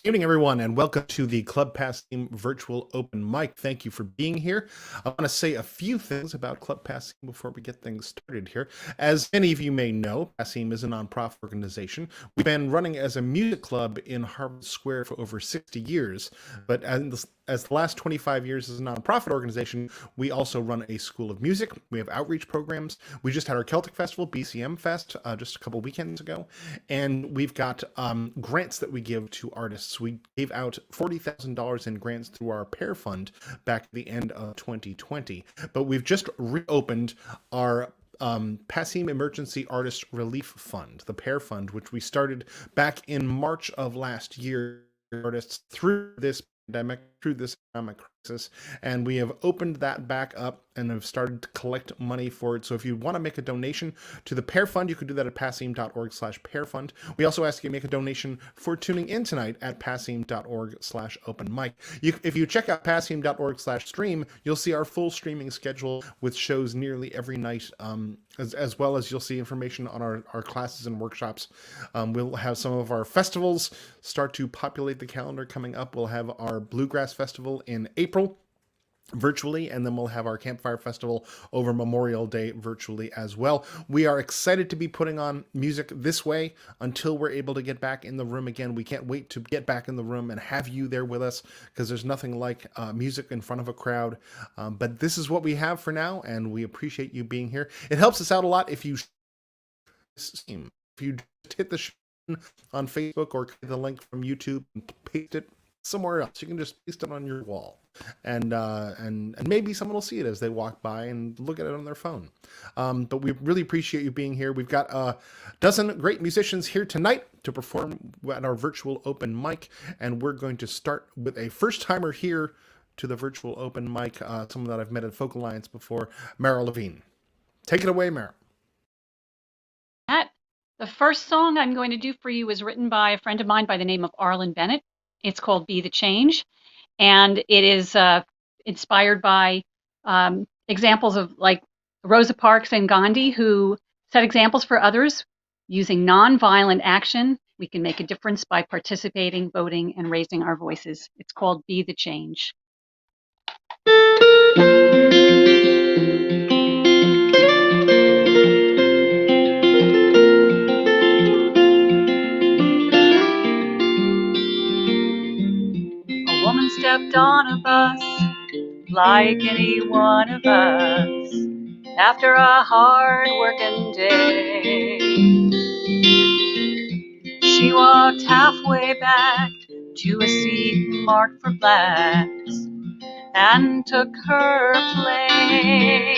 Good evening, everyone, and welcome to the Club Passim virtual open mic. Thank you for being here. I want to say a few things about Club Passim before we get things started here. As many of you may know, Passim is a nonprofit organization. We've been running as a music club in Harvard Square for over 60 years, but as the last 25 years as a nonprofit organization, we also run a school of music. We have outreach programs. We just had our Celtic Festival, BCM Fest, just a couple weekends ago, and we've got grants that we give to artists. We gave out $40,000 in grants through our Pair Fund back at the end of 2020, but we've just reopened our Passim Emergency Artist Relief Fund, the Pair Fund, which we started back in March of last year. Artists through this pandemic, through this economic crisis, and we have opened that back up and have started to collect money for it. So if you want to make a donation to the Pair Fund, you can do that at passim.org/pairfund. We also ask you to make a donation for tuning in tonight at passim.org/open mic. If you check out passim.org/stream, you'll see our full streaming schedule with shows nearly every night, as well as you'll see information on our classes and workshops. We'll have some of our festivals start to populate the calendar coming up. We'll have our Bluegrass Festival in April virtually, and then we'll have our Campfire Festival over Memorial Day virtually as well. We are excited to be putting on music this way until we're able to get back in the room again. We can't wait to get back in the room and have you there with us, because there's nothing like music in front of a crowd. But this is what we have for now, and we appreciate you being here. It helps us out a lot if you just hit the on Facebook or the link from YouTube and paste it somewhere else. You can just paste it on your wall, and maybe someone will see it as they walk by and look at it on their phone. But we really appreciate you being here. We've got a dozen great musicians here tonight to perform at our virtual open mic, and we're going to start with a first timer here to the virtual open mic, someone that I've met at Folk Alliance before, Meryl Levine. Take it away, Meryl. The first song I'm going to do for you was written by a friend of mine by the name of Arlen Bennett. It's called Be the Change, and it is inspired by examples of like Rosa Parks and Gandhi, who set examples for others using nonviolent action. We can make a difference by participating, voting, and raising our voices. It's called Be the Change. A woman stepped on a bus like any one of us after a hard working day. She walked halfway back to a seat marked for blacks and took her place.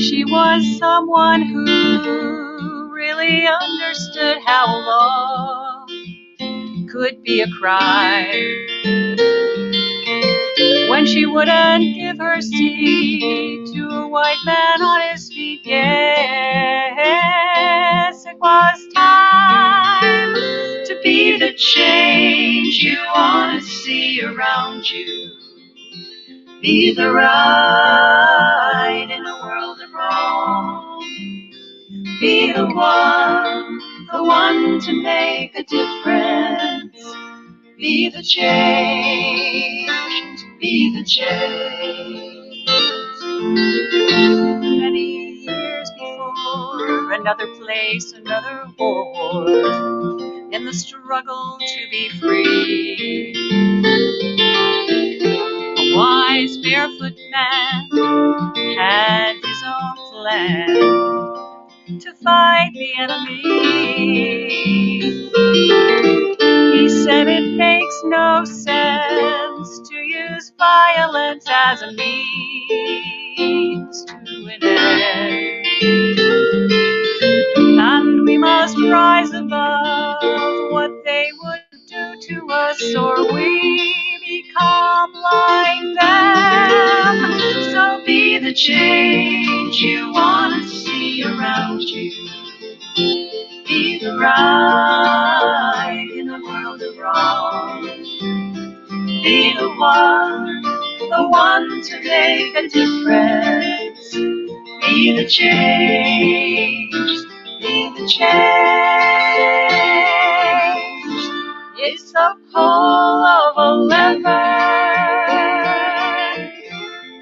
She was someone who really understood how law could be a crime. When she wouldn't give her seat to a white man on his feet, yes, it was time to be the change you want to see around you. Be the right in a world of wrong. Be the one to make a difference. Be the change, be the change. Many years before, another place, another war, in the struggle to be free, a wise barefoot man had his own plan to fight the enemy. He said it makes no sense to use violence as a means to an end. And we must rise above what they would do to us, or we become like them. So be the change you want to see around you. Be the right in a world of wrong. Be the one to make a difference. Be the change, be the change. release the pull of a lever.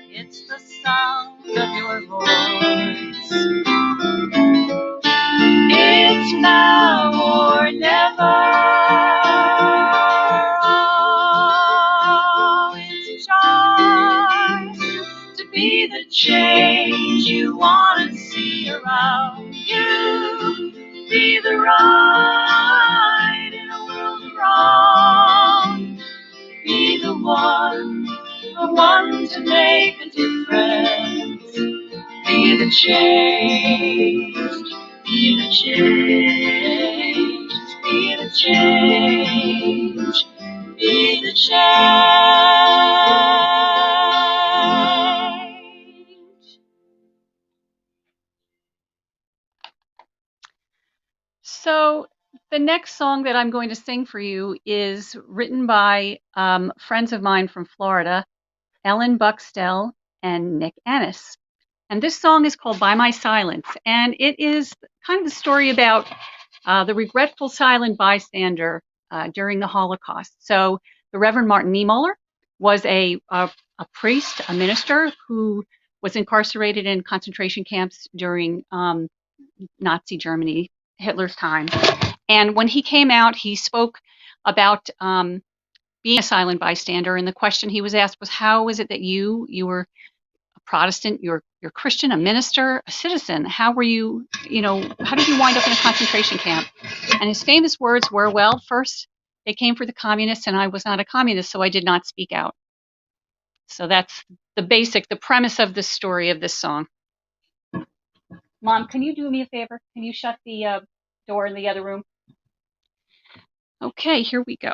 It's the sound of your voice. It's now or never. Oh, it's yours to be the change you want to see around you. Be the right in a world of wrong. Be the one to make a difference. Be the change. Be the change. Be the change. Be the change. So the next song that I'm going to sing for you is written by friends of mine from Florida, Ellen Buxtell and Nick Ennis. And this song is called By My Silence. And it is kind of the story about the regretful silent bystander during the Holocaust. So the Reverend Martin Niemöller was a priest, a minister who was incarcerated in concentration camps during Nazi Germany, Hitler's time. And when he came out, he spoke about being a silent bystander. And the question he was asked was, how is it that you were a Protestant, you're Christian, a minister, a citizen? How were you, how did you wind up in a concentration camp? And his famous words were, well, first they came for the communists and I was not a communist, so I did not speak out. So that's the premise of the story of this song. Mom, can you do me a favor? Can you shut the door in the other room? Okay, here we go.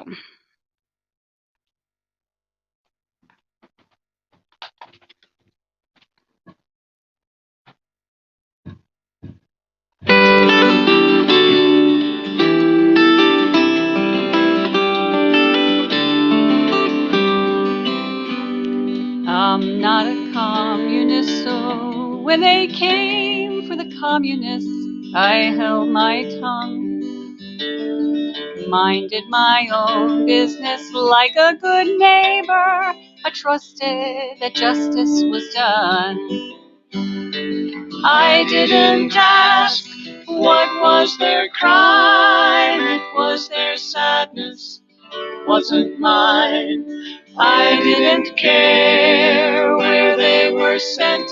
I'm not a communist, so when they came for the communists, I held my tongue, minded my own business like a good neighbor. I trusted that justice was done. I didn't ask what was their crime, it was their sadness, wasn't mine. I didn't care where they were sent.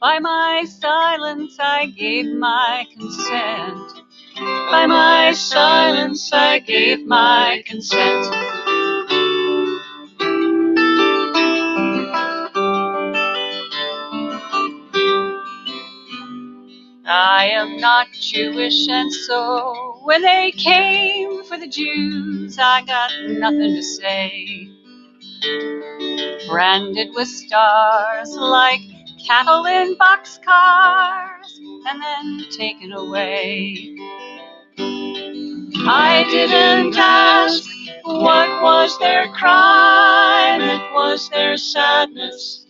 By my silence I gave my consent. By my silence I gave my consent. I am not Jewish, and so when they came for the Jews, I got nothing to say. Branded with stars like cattle in boxcars, and then taken away. I didn't ask what was their crime, it was their sadness,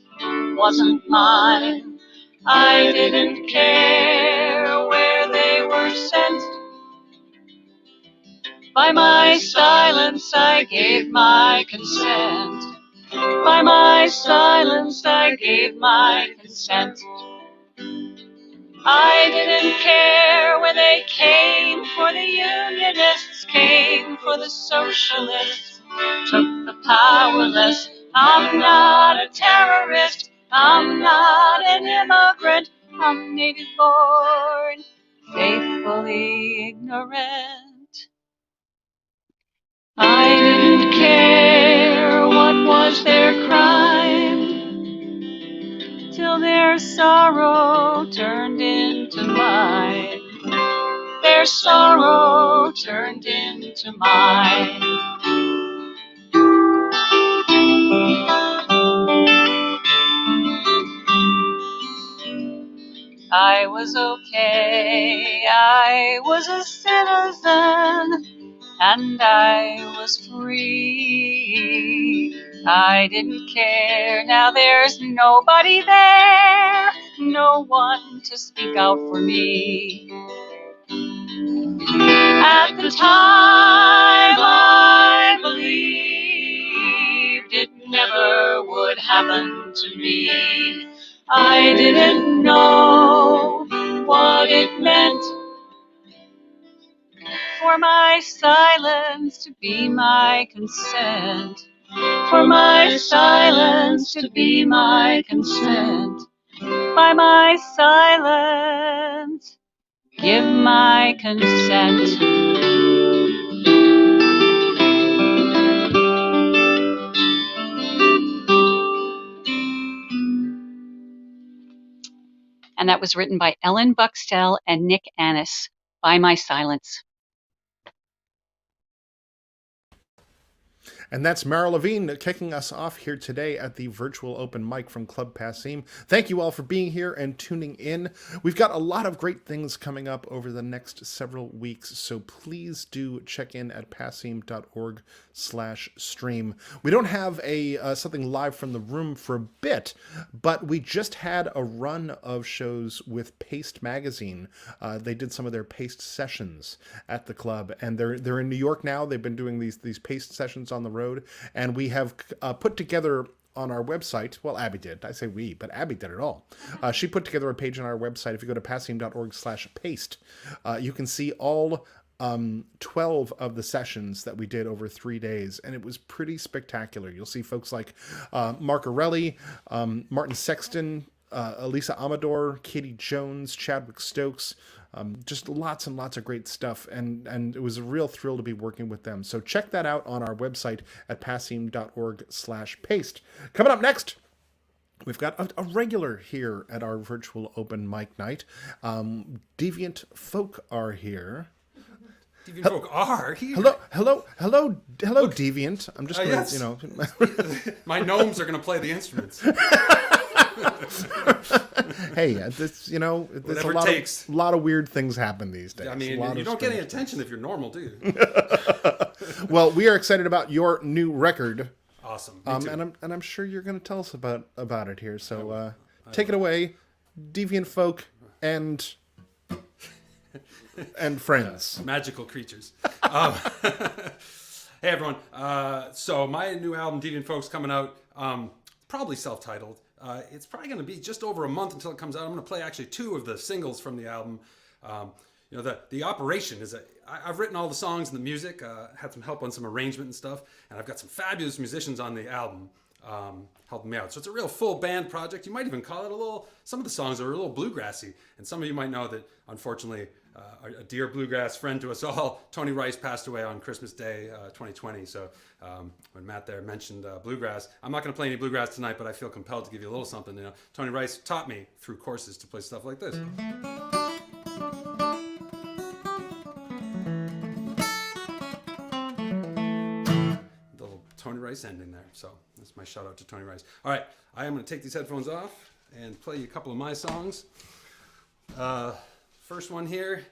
wasn't mine. I didn't care where they were sent. By my silence I gave my consent. By my silence I gave my consent. I didn't care when they came for the Unionists, came for the Socialists, took the powerless. I'm not a terrorist, I'm not an immigrant, I'm native born, faithfully ignorant. I didn't care what was their crime, till their sorrow turned into mine. Their sorrow turned into mine. I was okay, I was a citizen, and I was free. I didn't care, now there's nobody there, no one to speak out for me. At the time, I believed it never would happen to me. I didn't know what it meant for my silence to be my consent. For my silence to be my consent. By my silence, give my consent. And that was written by Ellen Buxtell and Nick Annis. By my silence. And that's Mara Levine kicking us off here today at the virtual open mic from Club Passim. Thank you all for being here and tuning in. We've got a lot of great things coming up over the next several weeks, so please do check in at passim.org/stream. We don't have something live from the room for a bit, but we just had a run of shows with Paste Magazine. They did some of their Paste sessions at the club, and they're in New York now. They've been doing these Paste sessions on the road, and we have put together on our website, well, Abby did, I say we, but Abby did it all. She put together a page on our website. If you go to passim.org/paste, you can see all 12 of the sessions that we did over 3 days, and it was pretty spectacular. You'll see folks like Mark Arelli, Martin Sexton, Elisa Amador, Katie Jones, Chadwick Stokes, just lots and lots of great stuff, and it was a real thrill to be working with them. So check that out on our website at passim.org/paste. Coming up next, we've got a regular here at our virtual open mic night. Deviant Folk are here. Deviant Folk are here. Hello, Deviant. I'm just going to, My gnomes are going to play the instruments. Hey, there's Whatever a takes. lot of weird things happen these days. I mean, you don't get any attention if you're normal, do you? Well, we are excited about your new record. Awesome. Me too. And I'm sure you're going to tell us about it here. So take it away, Deviant Folk and friends. Magical creatures. Hey, everyone. So my new album, Deviant Folk's coming out. Probably self-titled. It's probably going to be just over a month until it comes out. I'm going to play actually 2 of the singles from the album. The operation is I've written all the songs and the music, had some help on some arrangement and stuff, and I've got some fabulous musicians on the album helping me out. So it's a real full band project. You might even call it some of the songs are a little bluegrassy, and some of you might know that, unfortunately, a dear bluegrass friend to us all, Tony Rice, passed away on Christmas Day 2020. So when Matt there mentioned bluegrass, I'm not going to play any bluegrass tonight, but I feel compelled to give you a little something. Tony Rice taught me through courses to play stuff like this. Little Tony Rice ending there. So that's my shout out to Tony Rice. All right, I am going to take these headphones off and play you a couple of my songs. First one here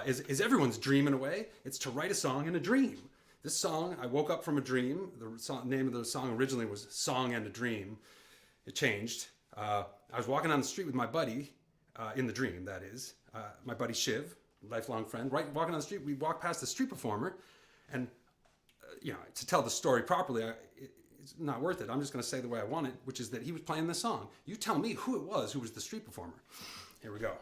is everyone's dream in a way. It's to write a song in a dream. This song, I woke up from a dream. The name of the song originally was Song and a Dream. It changed. I was walking down the street with my buddy, in the dream, that is. My buddy Shiv, lifelong friend. Walking down the street, we walked past the street performer. And, to tell the story properly, it's not worth it. I'm just going to say the way I want it, which is that he was playing this song. You tell me who was the street performer. Here we go.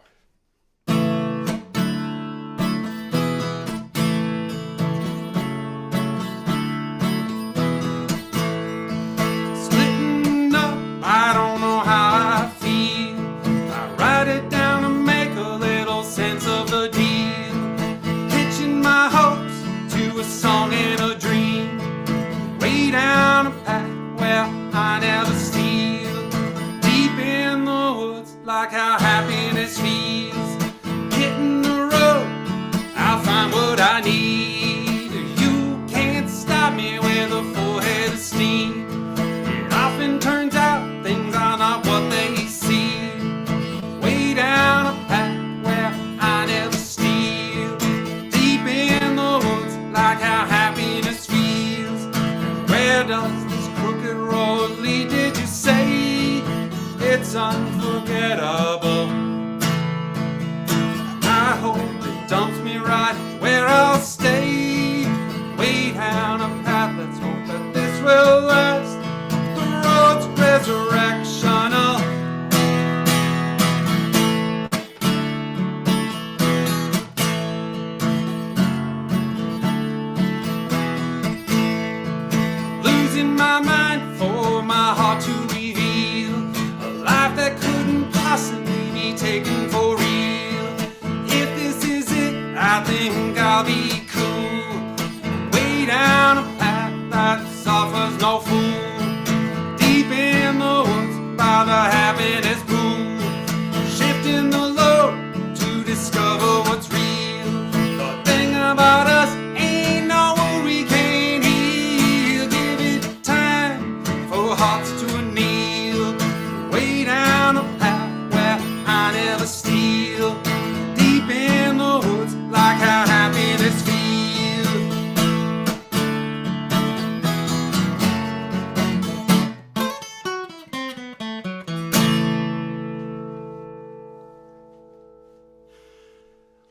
Like how happiness feels. Hitting the road, I'll find what I need. You can't stop me with a full head of steam. It often turns out things are not what they seem. Way down a path where I never steal. Deep in the woods, like how happiness feels. And where does this crooked road lead, did you say? It's unforgettable. I hope it dumps me right where I'll stay. will last. The road's resurrectional. Losing my mind for my heart to reveal a life that couldn't possibly be taken for real. If this is it, I think I'll be cool. Way down a path that suffers no fool. Deep in the woods by the happiness pool. Shifting the load to discover what's real. The thing about us ain't no one we can't heal. Give it time for hearts to kneel. Way down a path where I never steal. Deep in the woods like how happiness feels.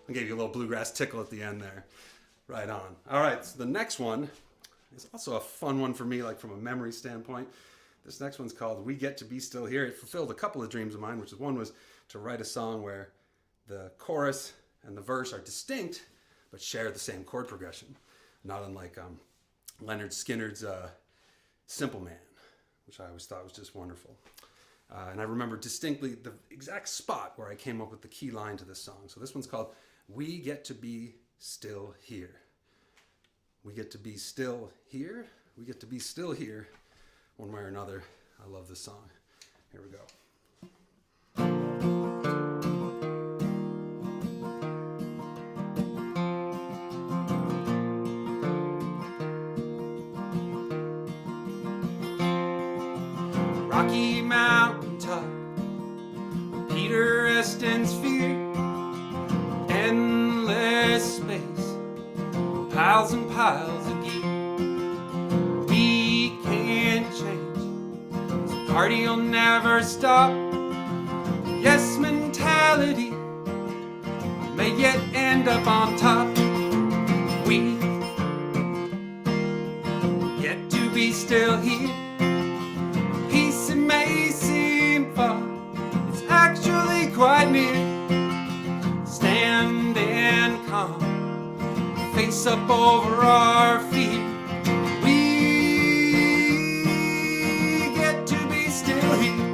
I gave you a little bluegrass tickle at the end there. Right on. All right, so the next one is also a fun one for me, like from a memory standpoint. This next one's called We Get to Be Still Here. It fulfilled a couple of dreams of mine, which is one was to write a song where the chorus and the verse are distinct, but share the same chord progression. Not unlike Leonard Skinner's Simple Man, which I always thought was just wonderful. And I remember distinctly the exact spot where I came up with the key line to this song. So this one's called We Get to Be Still Here. We get to be still here. We get to be still here. One way or another, I love this song. Here we go. Rocky Mountain top, Peter Eston's fear, endless space, piles and piles of gear. We can't change, this party'll never stop. Yes mentality may yet end up on top. We get to be still here. Peace it may seem far, it's actually quite near. Standing calm, face up over our fear. We get to be still here.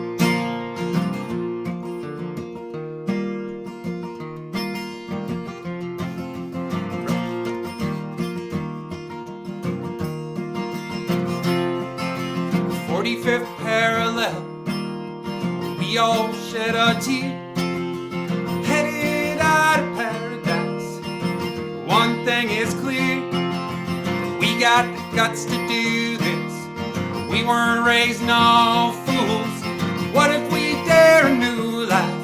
The 45th parallel, we all shed a tear. Headed out of paradise, one thing is clear. We got the guts to do this. We weren't raised no fools. What if we dare a new life?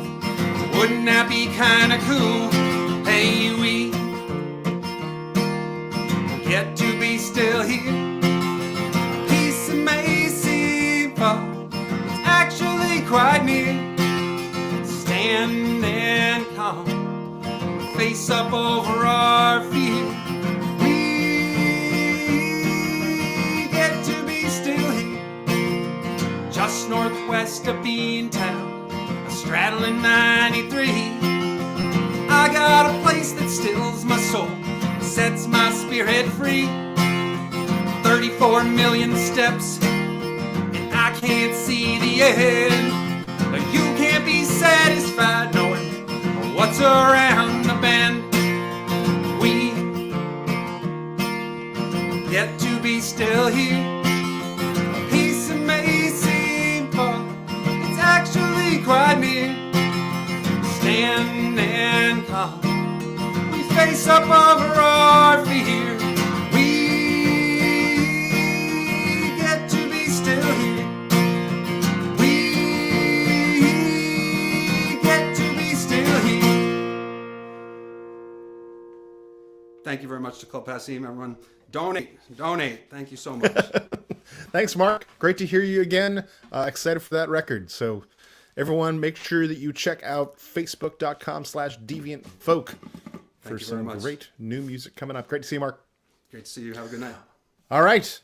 Wouldn't that be kinda cool? Hey, we get to be still here. Peace may seem far, it's actually quite near. Standing calm, face up over our fear. We get to be still here. Just northwest of Beantown, a straddling 93. I got a place that stills my soul, sets my spirit free. 34 million steps, and I can't see the end. But you can't be satisfied knowing what's around the bend. We get to be still here. Peace may seem far, it's actually quite near. Standing calm, we face up over our fear. We get to be still here. We get to be still here. Thank you very much to Club Passim, everyone. Donate. Thank you so much. Thanks, Mark. Great to hear you again. Excited for that record. So everyone, make sure that you check out facebook.com/deviantfolk for some great new music coming up. Great to see you, Mark. Great to see you. Have a good night. All right.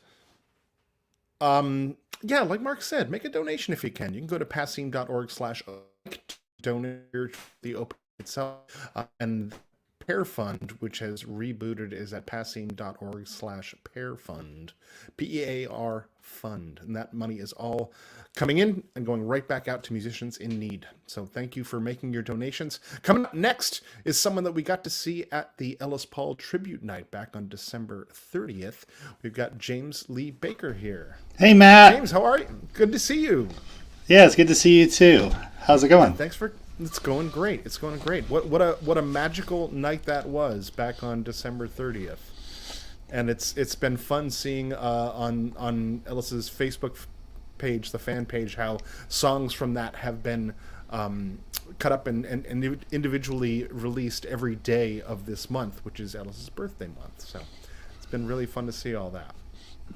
Yeah, like Mark said, make a donation if you can. You can go to passim.org/donate to the open itself. And Pair Fund, which has rebooted, is at passim.org/pair fund, PEAR fund. And that money is all coming in and going right back out to musicians in need. So thank you for making your donations. Coming up next is someone that we got to see at the Ellis Paul Tribute Night back on December 30th. We've got James Lee Baker here. Hey, Matt. James, how are you? Good to see you. Yeah, it's good to see you too. How's it going? Thanks for. It's going great. It's going great. What a magical night that was back on December 30th, and it's been fun seeing on Ellis's Facebook page, the fan page, how songs from that have been cut up and individually released every day of this month, which is Ellis's birthday month. So it's been really fun to see all that.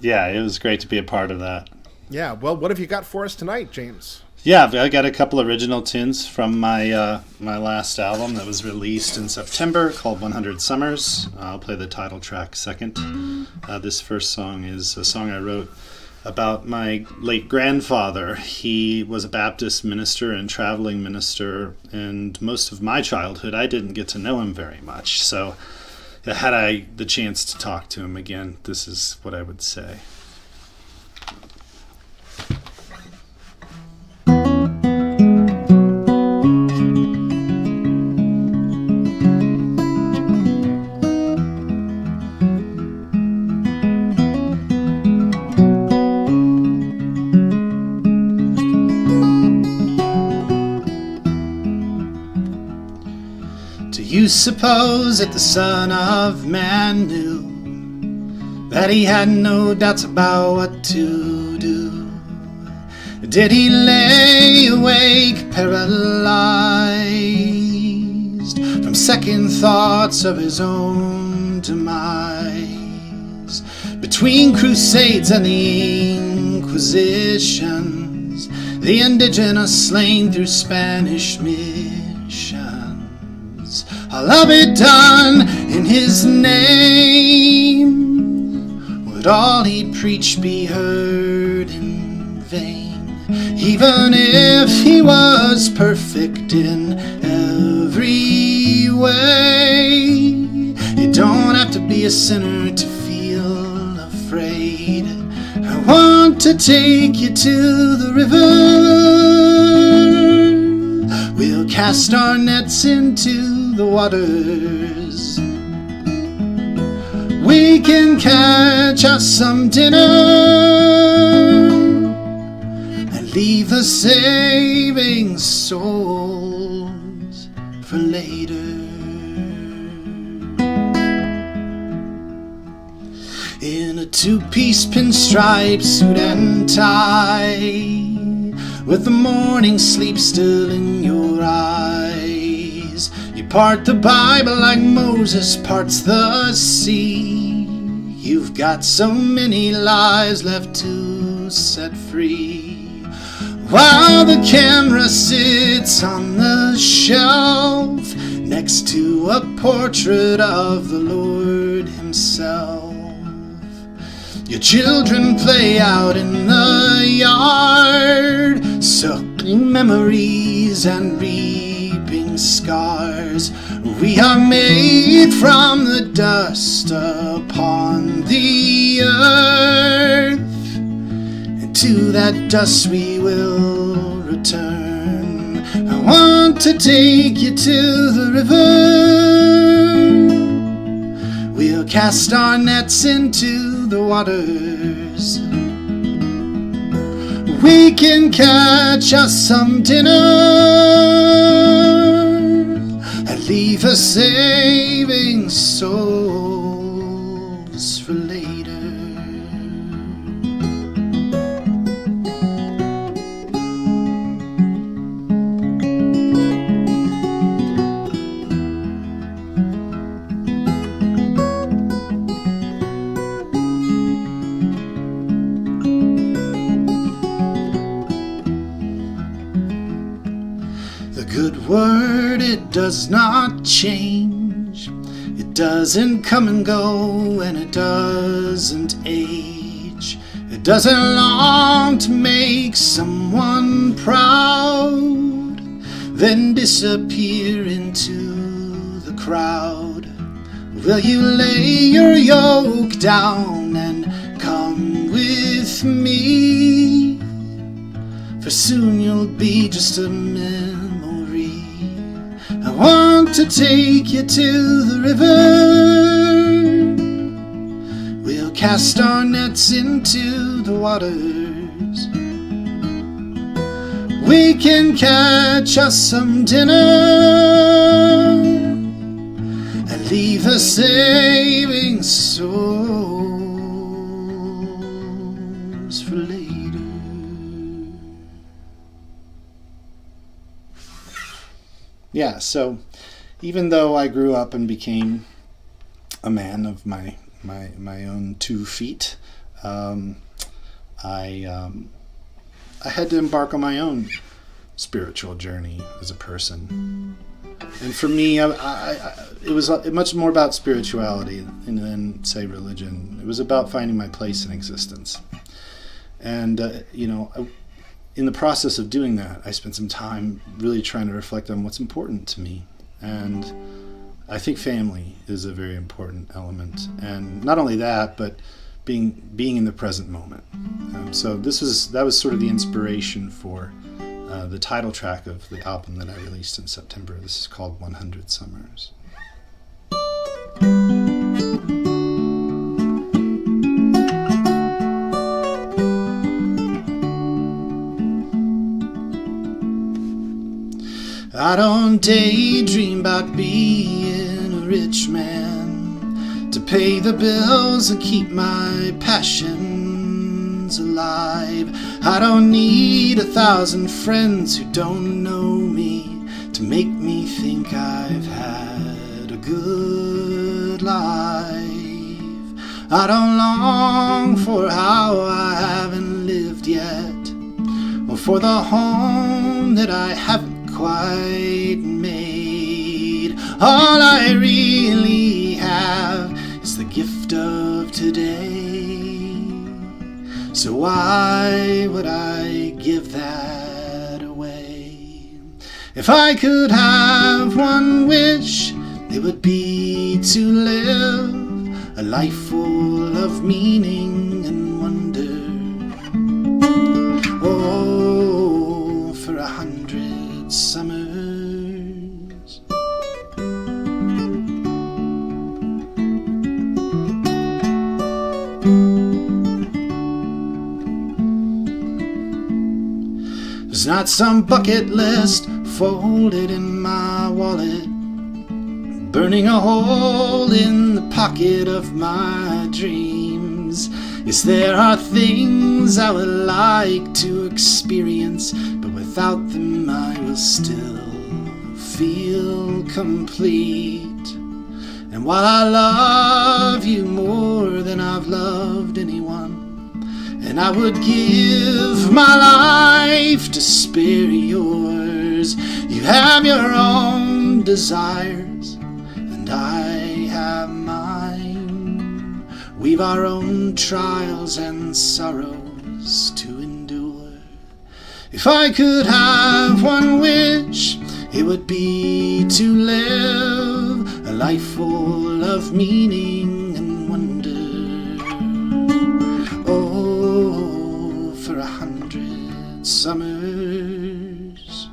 Yeah, it was great to be a part of that. Yeah. Well, what have you got for us tonight, James? Yeah, I got a couple original tunes from my my last album that was released in September called 100 Summers. I'll play the title track second. This first song is a song I wrote about my late grandfather. He was a Baptist minister and traveling minister, and most of my childhood I didn't get to know him very much. So had I the chance to talk to him again, this is what I would say. You suppose that the Son of Man knew that he had no doubts about what to do? Did he lay awake paralyzed from second thoughts of his own demise? Between crusades and the Inquisitions, the indigenous slain through Spanish missions, all of it done in his name. Would all he preached be heard in vain? Even if he was perfect in every way, you don't have to be a sinner to feel afraid. I want to take you to the river. We'll cast our nets into the waters. We can catch us some dinner and leave the saving souls for later. In a two-piece pinstripe suit and tie, with the morning sleep still in your eyes, you part the Bible like Moses parts the sea. You've got so many lives left to set free, while the camera sits on the shelf next to a portrait of the Lord himself. Your children play out in the yard, suckling memories and reaping scars. We are made from the dust upon the earth, and to that dust we will return. I want to take you to the river. We'll cast our nets into the waters. We can catch us some dinner and leave the saving souls for later. Good word, it does not change. It doesn't come and go, and it doesn't age. It doesn't long to make someone proud, then disappear into the crowd? Will you lay your yoke down and come with me? For soon you'll be just a memory. I want to take you to the river. We'll cast our nets into the waters. We can catch us some dinner and leave the saving souls for later. Yeah, so even though I grew up and became a man of my own 2 feet, I had to embark on my own spiritual journey as a person. And for me, it was much more about spirituality than, say, religion. It was about finding my place in existence. And, in the process of doing that, I spent some time really trying to reflect on what's important to me. And I think family is a very important element. And not only that, but being in the present moment. So that was sort of the inspiration for the title track of the album that I released in September. This is called 100 Summers. I don't daydream about being a rich man to pay the bills and keep my passions alive. I don't need 1,000 friends who don't know me to make me think I've had a good life. I don't long for how I haven't lived yet, or for the home that I haven't quite made. All I really have is the gift of today. So why would I give that away? If I could have one wish, it would be to live a life full of meaning and wonder. Oh, for 100 summers. There's not some bucket list folded in my wallet, burning a hole in the pocket of my dreams. Yes, there are things I would like to experience, but without them I will still feel complete. And while I love you more than I've loved anyone, and I would give my life to spare yours, you have your own desires, and I have mine. We've our own trials and sorrows to endure. If I could have one wish, it would be to live a life full of meaning and wonder. Oh, for 100 summers.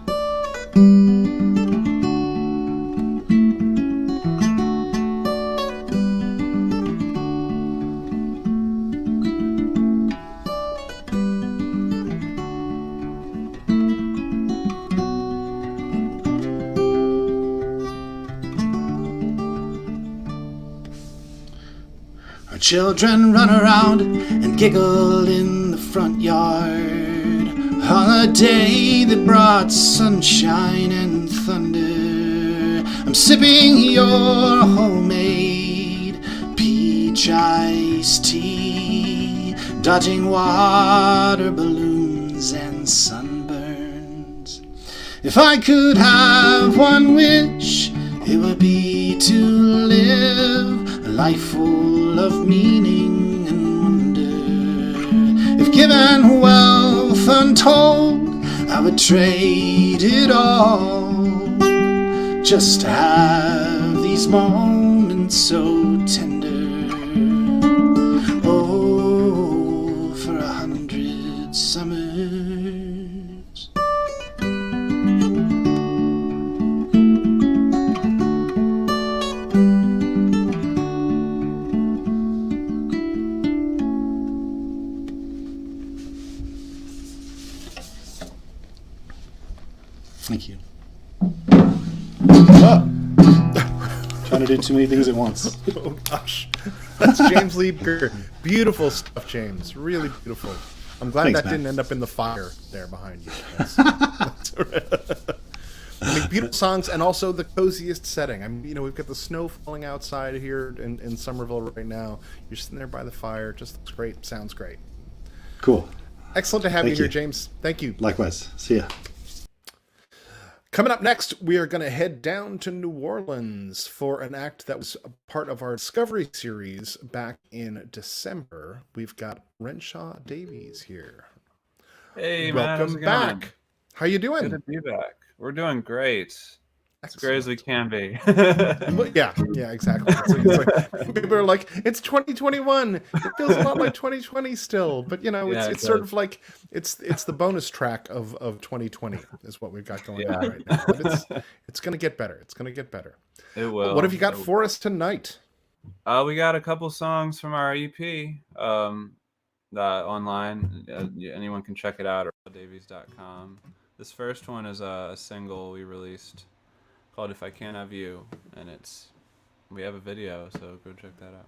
Our children run around and giggle in the front yard on a day that brought sunshine and thunder. I'm sipping your homemade peach iced tea, dodging water balloons and sunburns. If I could have one wish, it would be to live a life full of meaning and wonder. If given wealth untold, I would trade it all just to have these moments so tender. Oh, for 100 summers. Thank you. Oh. Trying to do too many things at once. Oh gosh, that's James Lieber. Beautiful stuff, James. Really beautiful. I'm glad Thanks, that Matt. didn't end up in the fire there behind you. That's all right. I mean, beautiful songs, and also the coziest setting. I mean, you know, we've got the snow falling outside here in Somerville right now. You're sitting there by the fire. Just looks great. Sounds great. Cool. Excellent to have you Thank here, you. James. Thank you. Likewise. See ya. Coming up next, we are going to head down to New Orleans for an act that was a part of our Discovery series back in December. We've got Renshaw Davies here. Hey, man, how's Welcome it going? back. How you doing? Good to be back. We're doing great. As great as we can be. Well, yeah, exactly. It's like, people are like, it's 2021. It feels a lot like 2020 still, but you know, Yeah, it's it sort does. of like it's the bonus track of 2020 is what we've got going on Yeah. right now. But it's gonna get better. It's gonna get better. It will. What have you got for us tonight? We got a couple songs from our EP online. Anyone can check it out at davies.com. This first one is a single we released called If I Can't Have You, and we have a video, so go check that out.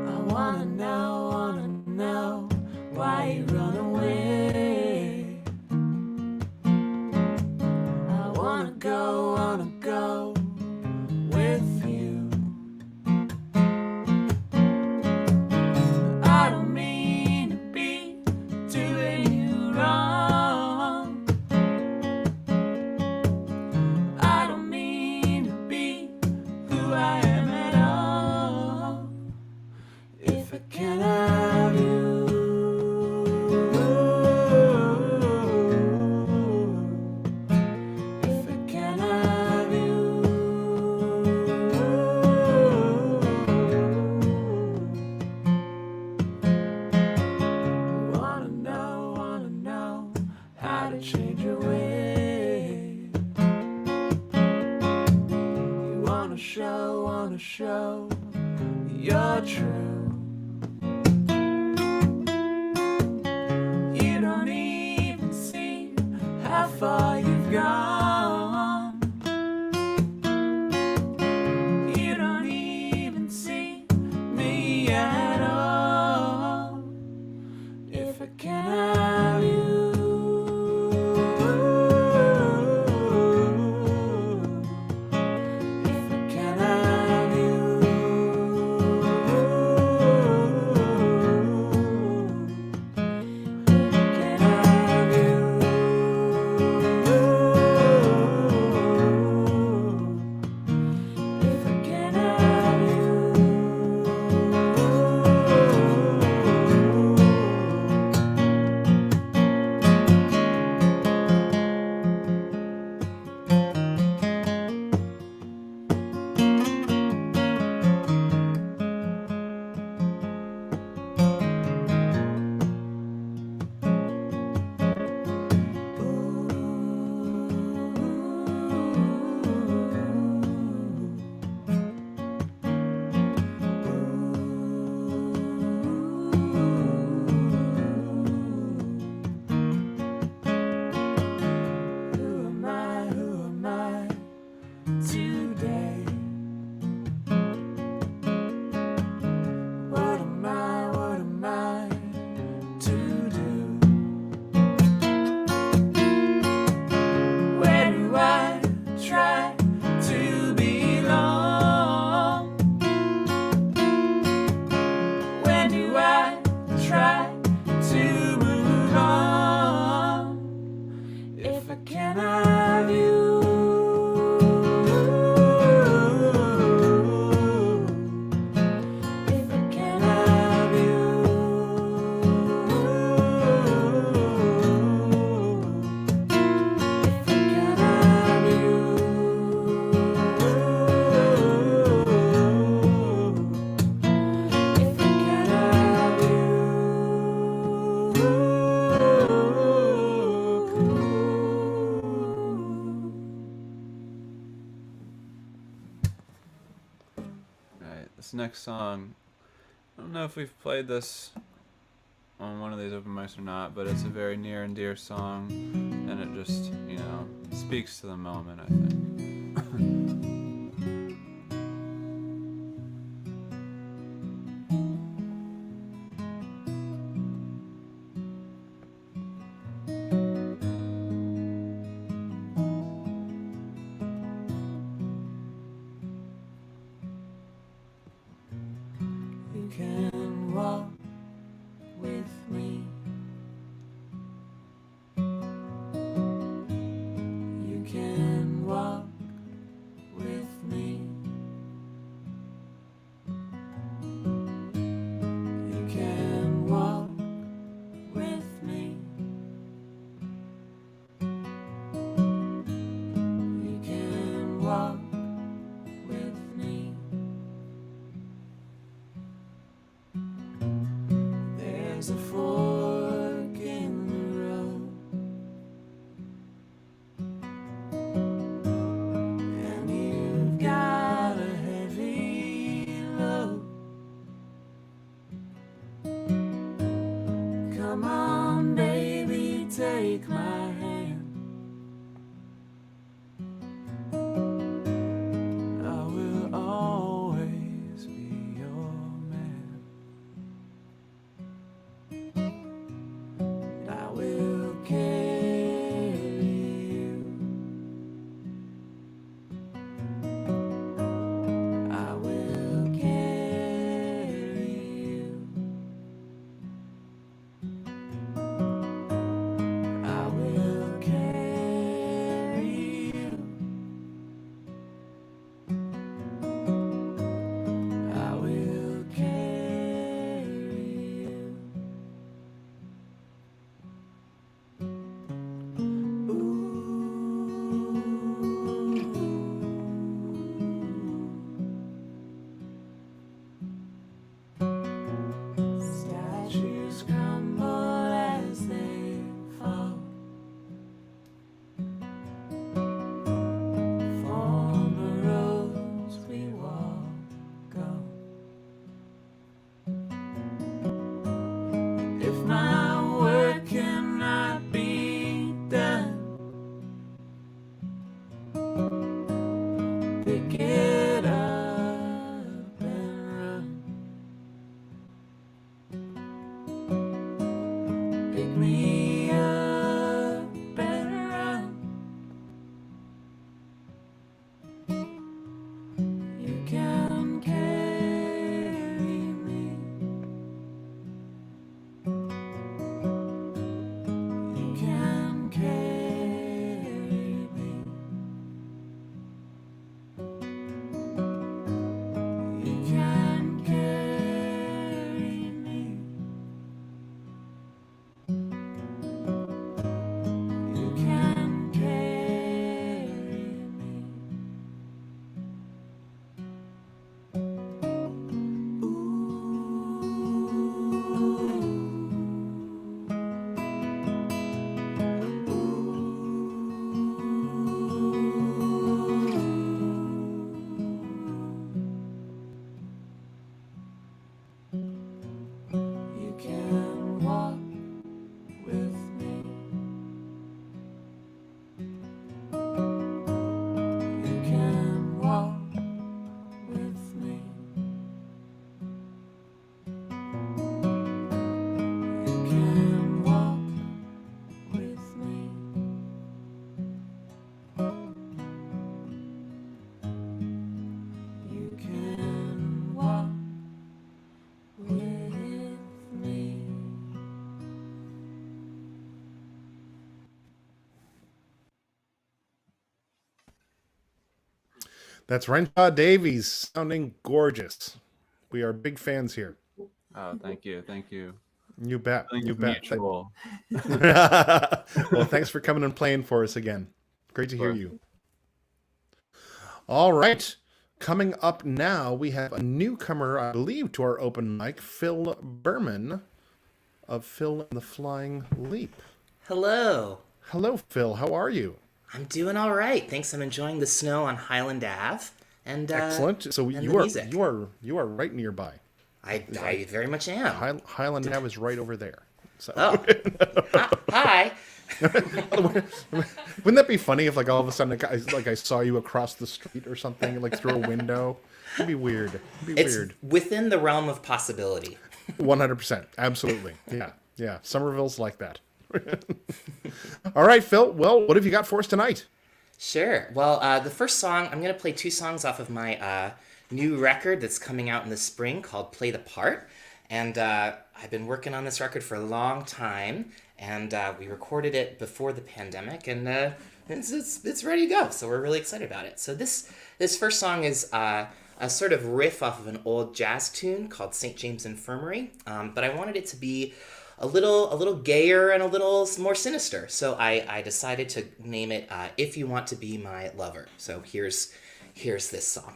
I wanna know why you run away. I wanna go with you. I don't mean to be doing you wrong. I don't mean to be who I am at all. If I can't have you, if I can't have you, wanna know how to change your ways. You wanna show you're true. You don't even see how far you've gone. You don't even see me at all. If I can't have you, if I can't have you, can't have you. can have you. If I can have you. If I can have you. If I can have Alright, this next song, I don't know if we've played this on one of these open mics or not, but it's a very near and dear song, and it just, you know, speaks to the moment, I think. You can walk with me. You can walk That's Renshaw Davies, sounding gorgeous. We are big fans here. Oh, thank you. Thank you. You bet. I think You it's bet. mutual. Well, thanks for coming and playing for us again. Great to hear you. All right. Coming up now, we have a newcomer, I believe, to our open mic, Phil Berman of Phil and the Flying Leap. Hello. Hello, Phil. How are you? I'm doing all right. Thanks. I'm enjoying the snow on Highland Ave. And Excellent. So and you the are music. you are right nearby. I very much am. Highland Ave is right over there. So. Oh. Hi. Wouldn't that be funny if, like, all of a sudden, I saw you across the street or something, like through a window? It'd be weird. It'd be It's weird. within the realm of possibility. 100%. Absolutely. Yeah. Yeah. Somerville's like that. All right, Phil. Well, what have you got for us tonight? Sure. Well, the first song, I'm going to play 2 songs off of my new record that's coming out in the spring called Play the Part. And I've been working on this record for a long time. And we recorded it before the pandemic. And it's ready to go. So we're really excited about it. So this first song is a sort of riff off of an old jazz tune called St. James Infirmary. But I wanted it to be a little gayer and a little more sinister. So I decided to name it If You Want to Be My Lover. So here's this song.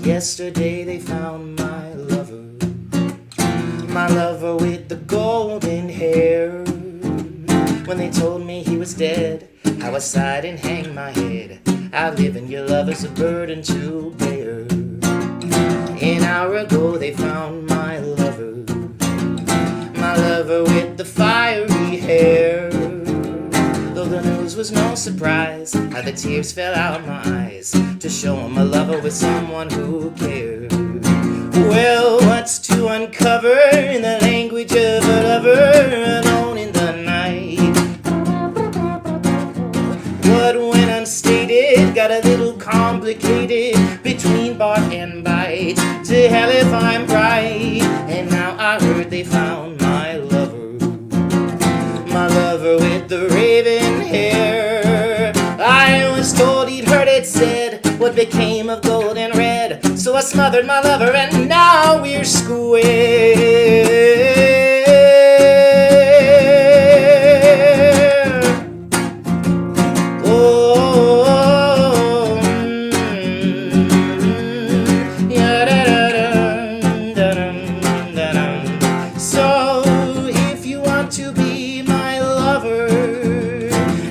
Yesterday they found my lover with the golden hair. When they told me he was dead, how I sighed and hang my head. Outliving your love is a burden to bear. An hour ago they found my lover with the fiery hair. Though the news was no surprise, how the tears fell out my eyes to show him a lover with someone who cared. Well, what's to uncover in the language of a lover alone in the night? What went unstated got a little complicated between bark and bite. To hell if I'm right. And now I heard they found my lover with the raven hair. I was told he'd heard it said, what became of gold and red? So I smothered my lover and now we're square. So if you want to be my lover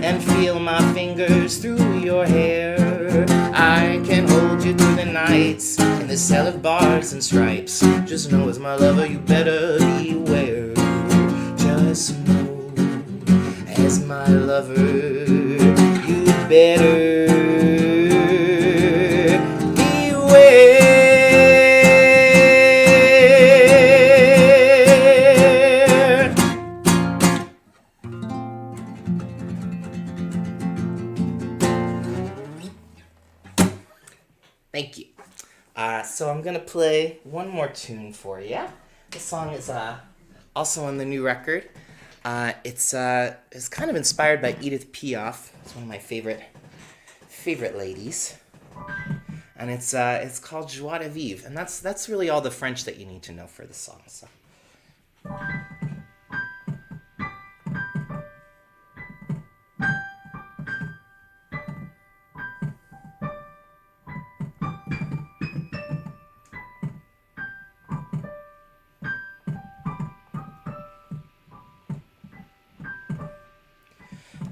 and feel my fingers through your hair, I can hold you through the nights in the cell of bars and stripes. Just know as my lover you better beware. Just know as my lover you better beware. Thank you. So I'm gonna play one more tune for you. This song is also on the new record. It's kind of inspired by Edith Piaf. It's one of my favorite ladies, and it's called Joie de Vivre, and that's really all the French that you need to know for the song. So.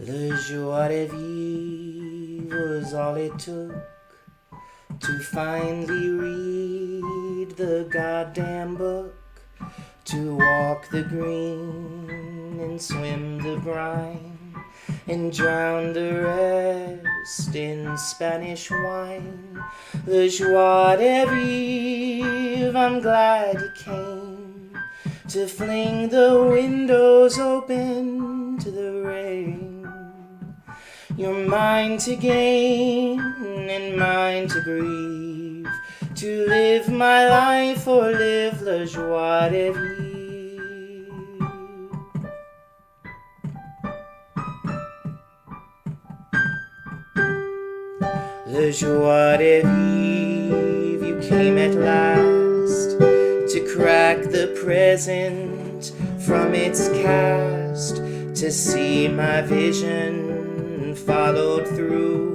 Le joie de vivre was all it took to finally read the goddamn book, to walk the green and swim the brine and drown the rest in Spanish wine. Le joie de vivre, I'm glad you came to fling the windows open to the rain. You're mine to gain and mine to grieve, to live my life or live la joie de vivre. La joie de vivre, you came at last to crack the present from its cast, to see my vision followed through,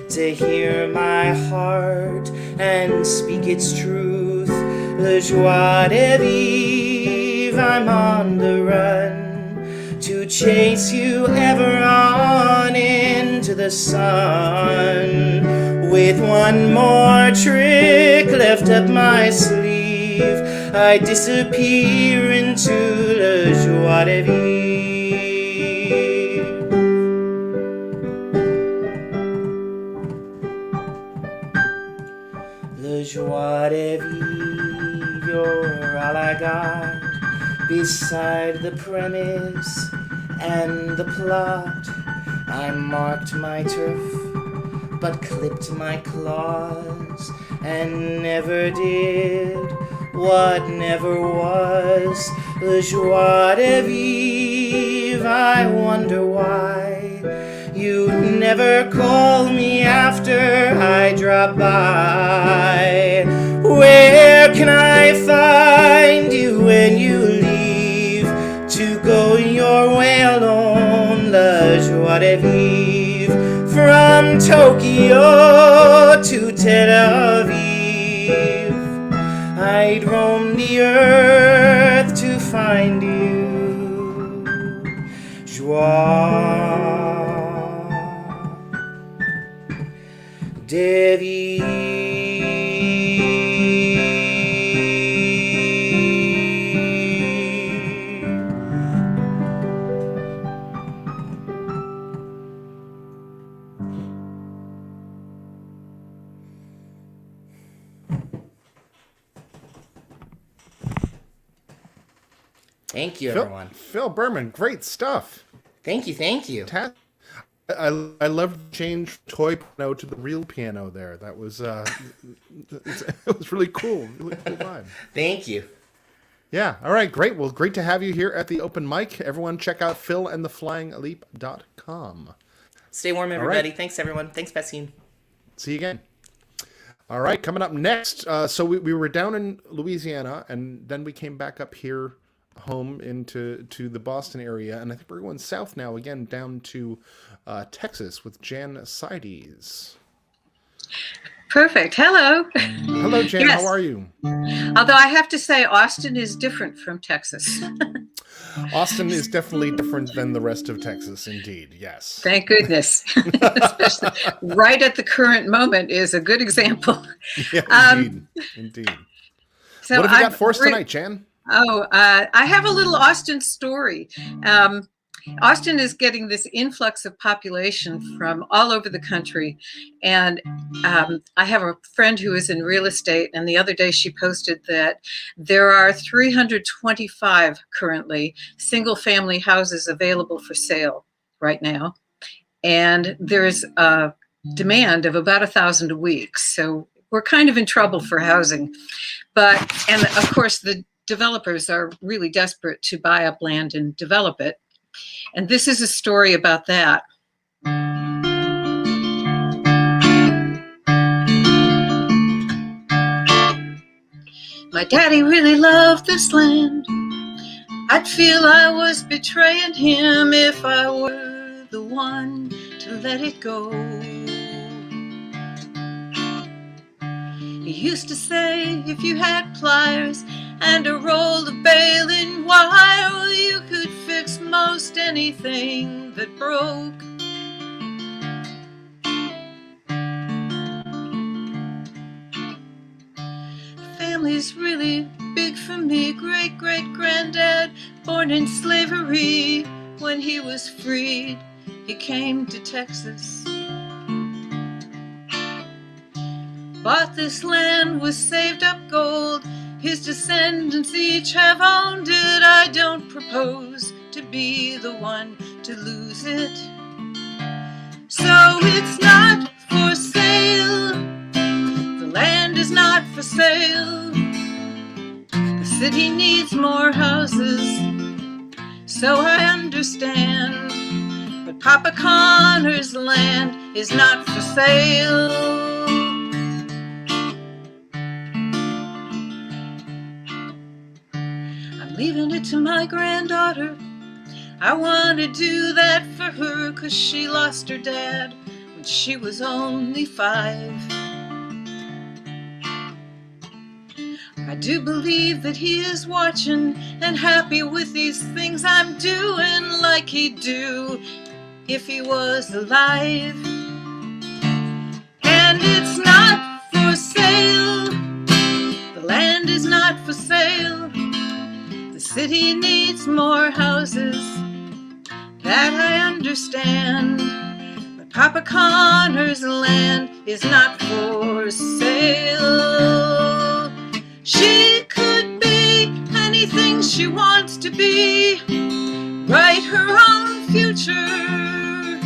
to hear my heart and speak its truth. La joie de vivre, I'm on the run to chase you ever on into the sun. With one more trick left up my sleeve, I disappear into la joie de vivre. La joie de vivre, you're all I got beside the premise and the plot. I marked my turf, but clipped my claws, and never did what never was. La joie de vivre, I wonder why you never call me after I drop by. Where can I find you when you leave to go your way alone? La joie de vivre, from Tokyo to Tel Aviv, I'd roam the earth to find you. Joie de vivre. Thank you, everyone. Phil Berman, great stuff. Thank you. I love the change from toy piano to the real piano there. That was it was really cool. Really cool vibe. Thank you. Yeah. All right. Great. Well, great to have you here at the open mic. Everyone, check out philandtheflyingleap.com. Stay warm, everybody. Right. Thanks, everyone. Thanks, Passim. See you again. All right. Coming up next. So we were down in Louisiana, and then we came back up here home into the Boston area, and I think we're going south now again down to Texas with Jan Sides. Perfect. Hello. Hello, Jan. Yes. How are you? Although I have to say, Austin is different from Texas. Austin is definitely different than the rest of Texas, indeed. Yes. Thank goodness. Especially right at the current moment is a good example. Yeah, indeed. So what have you got for us tonight, Jan? I have a little Austin story. Austin is getting this influx of population from all over the country. And I have a friend who is in real estate, and the other day she posted that there are 325 currently single-family houses available for sale right now. And there's a demand of about 1,000 a week. So we're kind of in trouble for housing. And of course, the developers are really desperate to buy up land and develop it. And this is a story about that. My daddy really loved this land. I'd feel I was betraying him if I were the one to let it go. He used to say if you had pliers and a roll of baling wire, well, you could fix most anything that broke. Family's really big for me. Great-great-granddad, born in slavery. When he was freed, he came to Texas. Bought this land, was saved up gold. His descendants each have owned it. I don't propose to be the one to lose it. So it's not for sale. The land land is not for sale. The city needs more houses, so I understand. But Papa Connor's land is not for sale. I'm leaving it to my granddaughter. I want to do that for her, 'cause she lost her dad when she was only 5. I do believe that he is watching and happy with these things I'm doing, like he'd do if he was alive. And it's not for sale. The land is not for sale. The city needs more houses, that I understand. But Papa Connor's land is not for sale. She could be anything she wants to be, write her own future.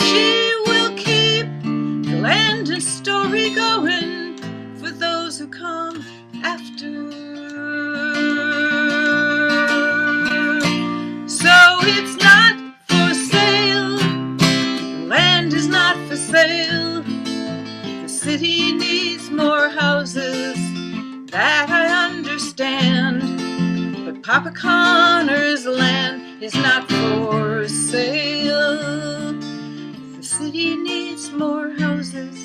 She will keep the land and story going for those who come after. So it's not for sale. The land is not for sale. The city needs more houses, that I understand. But Papa Connor's land is not for sale. The city needs more houses,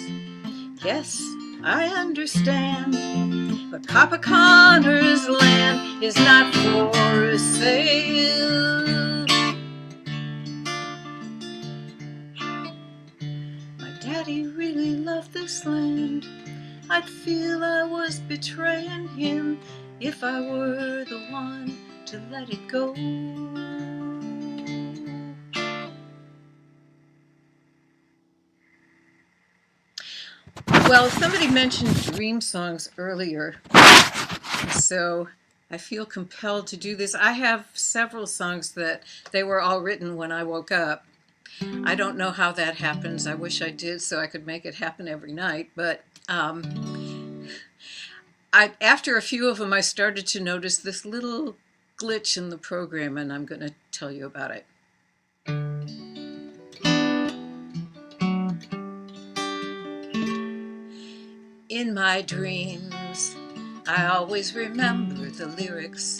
yes, I understand. But Papa Connor's land is not for sale. My daddy really loved this land. I'd feel I was betraying him if I were the one to let it go. Well, somebody mentioned dream songs earlier, so I feel compelled to do this. I have several songs that they were all written when I woke up. I don't know how that happens. I wish I did so I could make it happen every night, but after a few of them, I started to notice this little glitch in the program, and I'm going to tell you about it. In my dreams, I always remember the lyrics.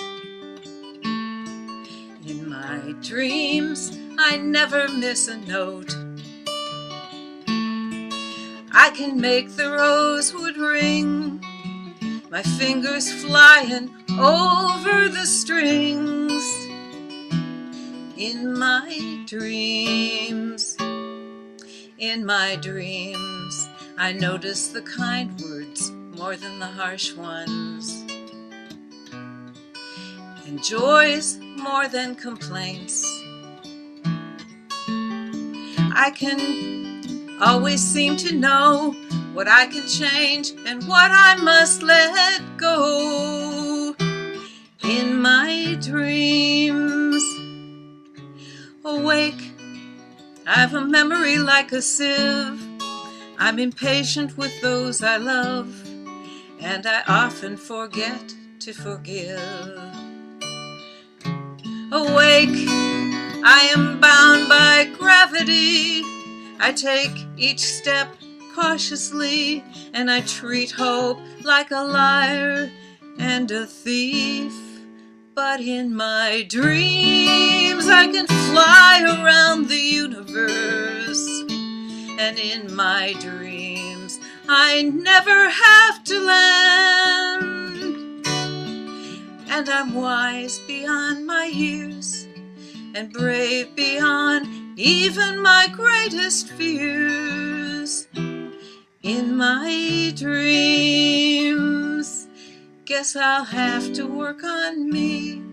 In my dreams, I never miss a note. I can make the rosewood ring, my fingers flying over the strings. In my dreams, I notice the kind words more than the harsh ones, and joys more than complaints. I can always seem to know what I can change and what I must let go. In my dreams, awake, I've a memory like a sieve. I'm impatient with those I love, and I often forget to forgive. Awake, I am bound by gravity. I take each step cautiously, and I treat hope like a liar and a thief. But in my dreams, I can fly around the universe. And in my dreams, I never have to land. And I'm wise beyond my years, and brave beyond even my greatest fears. In my dreams, guess I'll have to work on me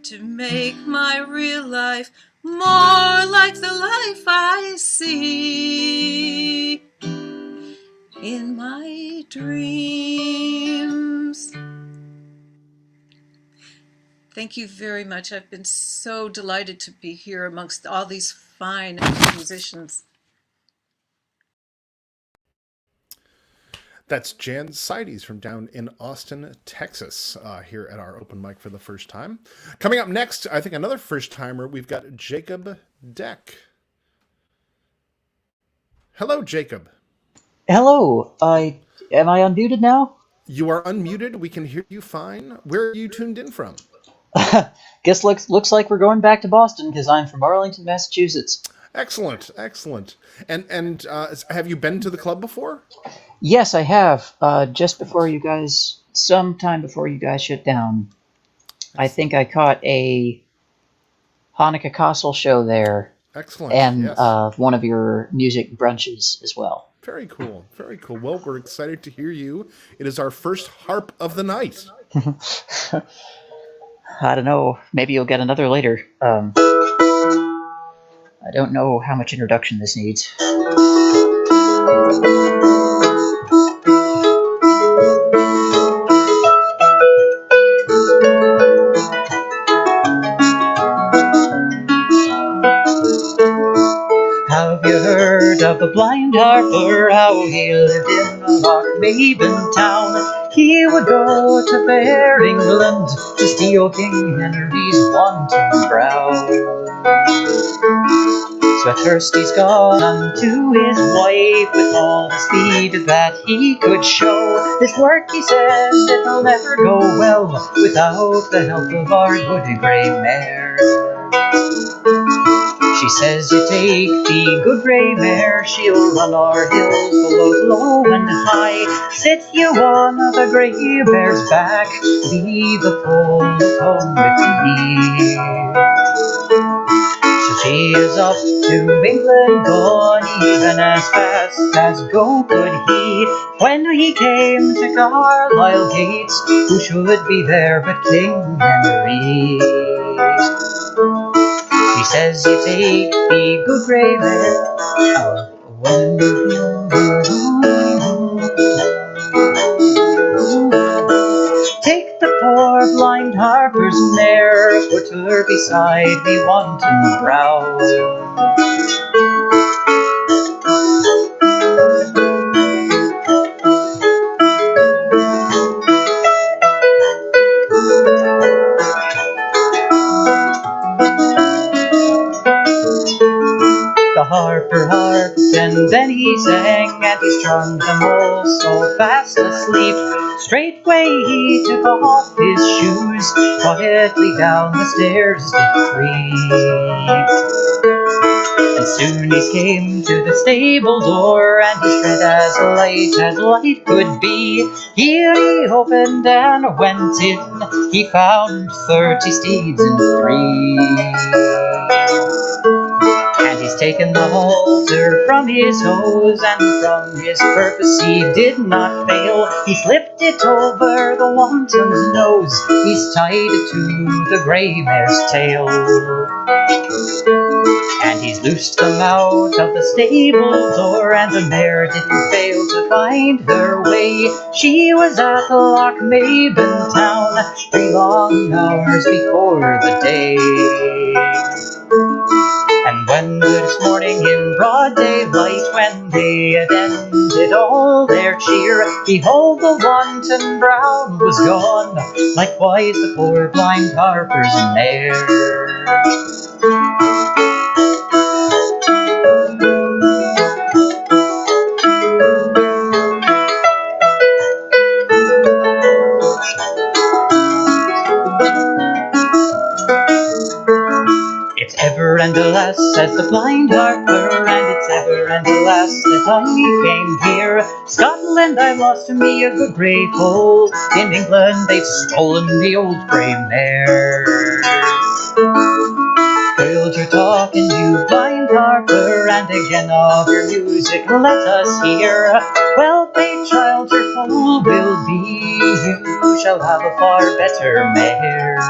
to make my real life more like the life I see in my dreams. Thank you very much. I've been so delighted to be here amongst all these fine musicians. That's Jan Seides from down in Austin, Texas, here at our open mic for the first time. Coming up next, I think another first timer, we've got Jacob Deck. Hello, Jacob. Hello. Am I unmuted now? You are unmuted. We can hear you fine. Where are you tuned in from? Guess looks like we're going back to Boston because I'm from Arlington, Massachusetts. Excellent, excellent. And have you been to the club before? Yes, I have. Just before you guys, sometime before you guys shut down, I think I caught a Hanukkah Castle show there, Excellent. and Yes. one of your music brunches as well. Very cool. Very cool. Well, we're excited to hear you. It is our first harp of the night. I don't know. Maybe you'll get another later. I don't know how much introduction this needs. Have you heard of the blind harper, how he lived in Lochmaben town? He would go to fair England to steal King Henry's wanton brow. So at first he's gone unto his wife with all the speed that he could show. This work, he said, it'll never go well without the help of our good grey mare. She says, you take the good grey mare, she'll run our hills both low and high. Sit you on the grey mare's back, leave the foal at home with me. So she is off to England gone, even as fast as go could he. When he came to Carlisle gates, who should be there but King Henry? He says, you take the good grey mare. Take the poor blind harper's mare, put her beside me wanton brow. The harper harped, and then he sang, and he strung them all so fast asleep. Straightway he took off his shoes, quietly down the stairs did creep. And soon he came to the stable door, and his tread as light could be. Here he opened and went in, he found 30 steeds and 3. And he's taken the halter from his hose, and from his purpose he did not fail. He slipped it over the wanton's nose, he's tied it to the grey mare's tail. And he's loosed them out of the stable door, and the mare didn't fail to find her way. She was at Lochmaben town 3 long hours before the day. And when the next morning in broad daylight, when they had ended all their cheer, behold, the wanton brown was gone, likewise the poor blind harper's mare. It's ever and alas, says the blind harper, and it's ever and alas that I came here. Scotland, I've lost to me a good grey foal. In England, they've stolen the old grey mare. Hold your talk and you blind harper, and again of your music let us hear. Well paid child your foal will be, you shall have a far better mare.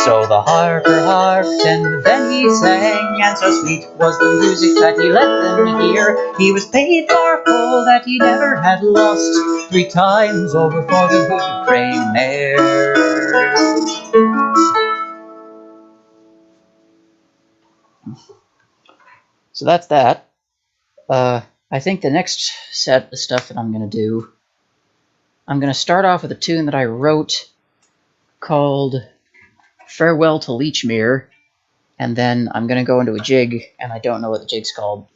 So the harper harped, and then he sang, and so sweet was the music that he let them hear. He was paid for full that he never had lost, 3 times over for the good grey mare. So that's that. I think the next set of stuff that I'm going to do, I'm going to start off with a tune that I wrote called Farewell to Leechmere, and then I'm going to go into a jig, and I don't know what the jig's called.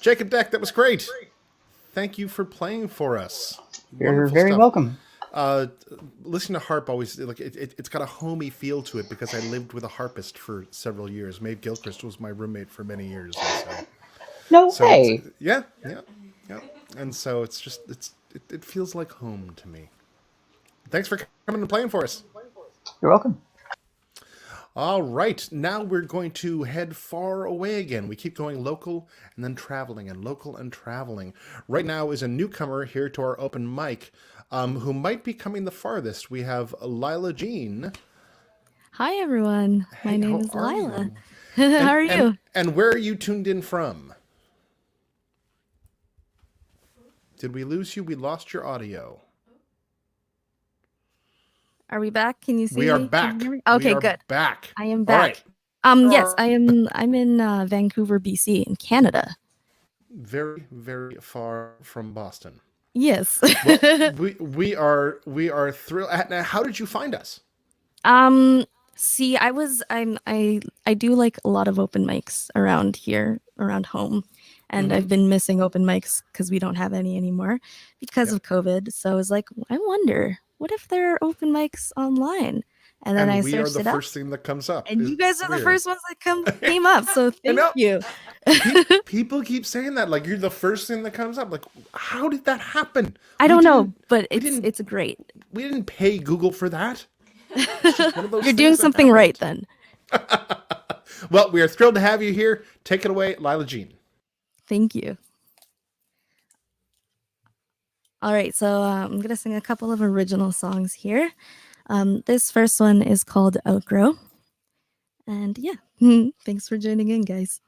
Jacob Deck, that was great. Thank you for playing for us. You're Wonderful very stuff. welcome. Listening to harp always like it's got a homey feel to it because I lived with a harpist for several years. Maeve Gilchrist was my roommate for many years. And No so way. yeah. And so it's just it feels like home to me. Thanks for coming and playing for us. You're welcome. All right, now we're going to head far away again. We keep going local and then traveling and local and traveling. Right now is a newcomer here to our open mic who might be coming the farthest. We have Lila Jean. Hi, everyone. My Hey, name how is are Lila. you? How are you? And where are you tuned in from? Did we lose you? We lost your audio. Are we back? Can you see We are me? Can back. you hear me? We Okay, are good. back. I am All back. right. Yes, I'm in Vancouver, BC, in Canada. Very, very far from Boston. Yes. Well, we are thrilled. Now, how did you find us? See, I do like a lot of open mics around here, around home. And I've been missing open mics because we don't have any anymore because of COVID. So I was like, I wonder, what if there are open mics online? and then I we are searched the it up, first thing that comes up. and you guys It's are the weird. first ones that came up. So thank know. you. People keep saying that, like, you're the first thing that comes up. Like, how did that happen? I We don't know, didn't- but we didn't- it's great. We didn't pay Google for that. It's just one of those You're things doing that something right happened. then. Well, we are thrilled to have you here. Take it away, Lila Jean. Thank you. All right, so I'm gonna sing a couple of original songs here. This first one is called Outgrow, and yeah, thanks for joining in, guys.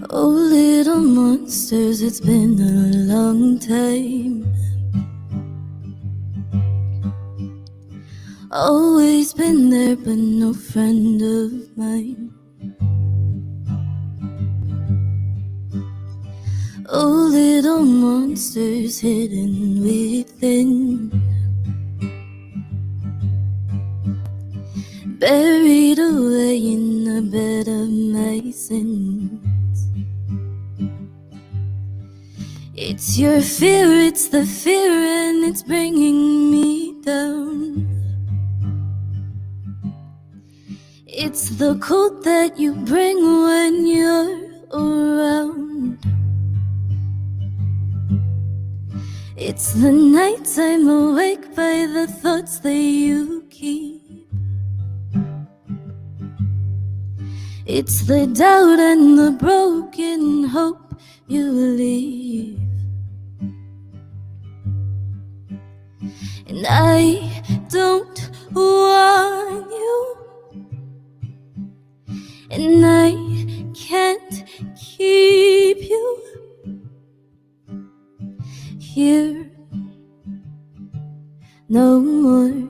Oh, little monsters, it's been a long time. Always been there, but no friend of mine. Oh, little monsters hidden within, buried away in the bed of my sins. It's your fear, it's the fear, and it's bringing me down. It's the cold that you bring when you're around. It's the nights I'm awake by the thoughts that you keep. It's the doubt and the broken hope you leave. And I don't want you, and I can't keep you here no more.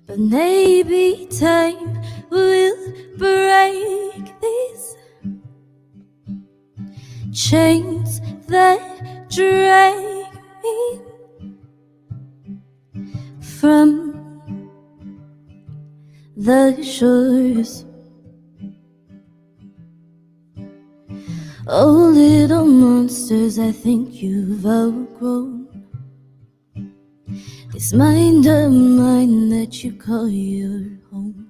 But maybe time will break these chains that drag me from the shores. Oh, little monsters, I think you've outgrown this mind of mine that you call your home.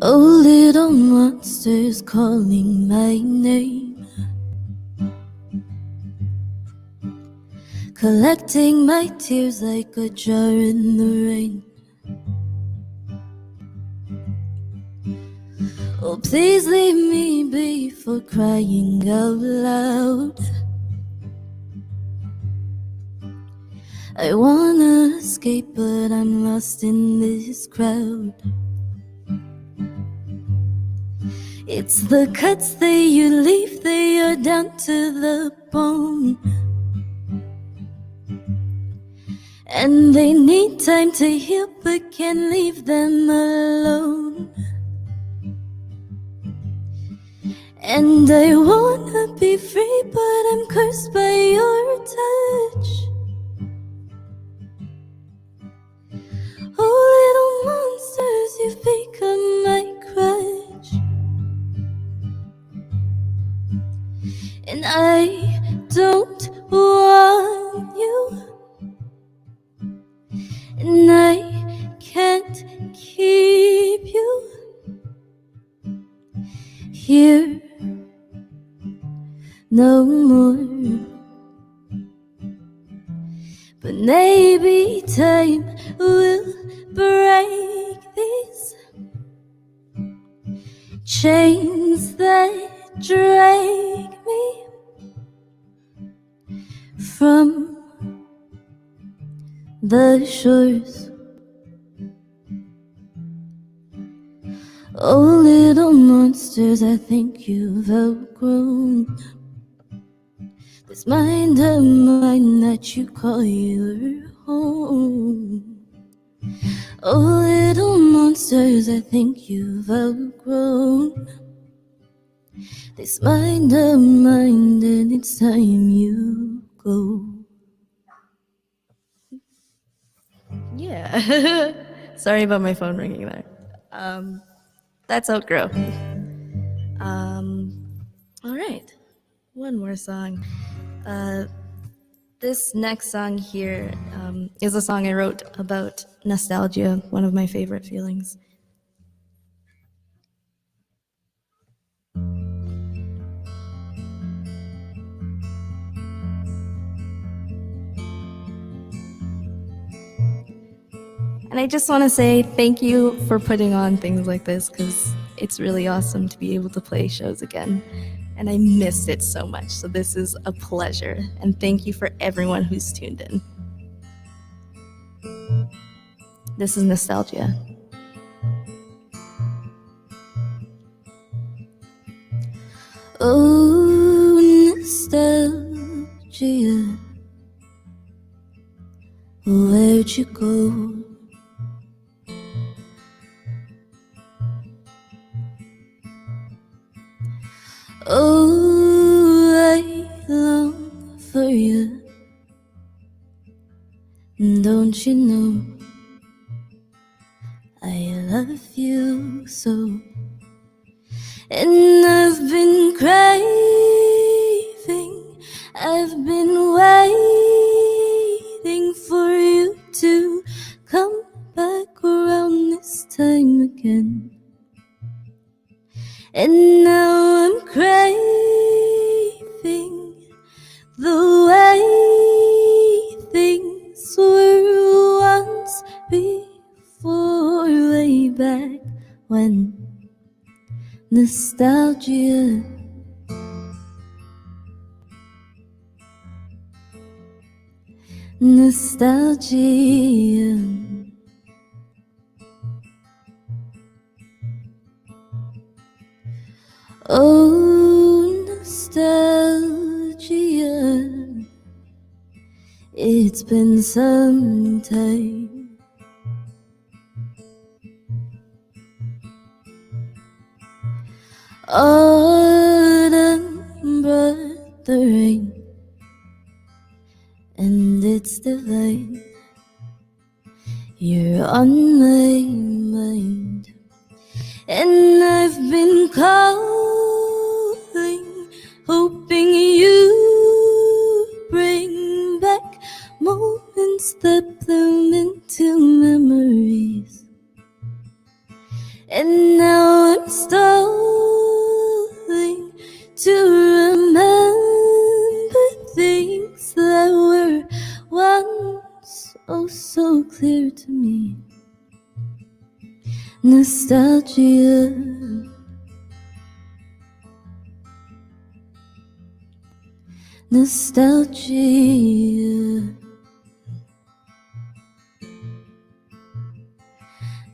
Oh, little monsters calling my name, collecting my tears like a jar in the rain. Oh, please leave me be for crying out loud. I wanna escape, but I'm lost in this crowd. It's the cuts that you leave, they are down to the bone, and they need time to heal, but can't leave them alone. And I wanna be free, but I'm cursed by your touch. Oh, little monsters, you've become my crutch. And I don't want you, and I can't keep you here no more. But maybe time will break these chains that drag me from the shores. Oh, little monsters, I think you've outgrown this mind of mine that you call your home. Oh, little monsters, I think you've outgrown this mind of mine, and it's time you go. Yeah. Sorry about my phone ringing there. That's Outgrow. All right. One more song. This next song here is a song I wrote about nostalgia, one of my favorite feelings. And I just want to say thank you for putting on things like this, because it's really awesome to be able to play shows again. And I missed it so much. So this is a pleasure. And thank you for everyone who's tuned in. This is Nostalgia. Oh, nostalgia, where'd you go? Oh, I long for you. Don't you know I love you so? And I've been craving, I've been waiting for you to come back around this time again. And now I'm craving the way things were once before, way back when. Nostalgia, nostalgia. Oh, nostalgia. It's been some time. Autumn brought the rain, and it's divine. You're on my mind, and I've been calling, hoping you bring back moments that bloom into memories. And now I'm stalling to remember things that were once oh so clear to me. Nostalgia, nostalgia,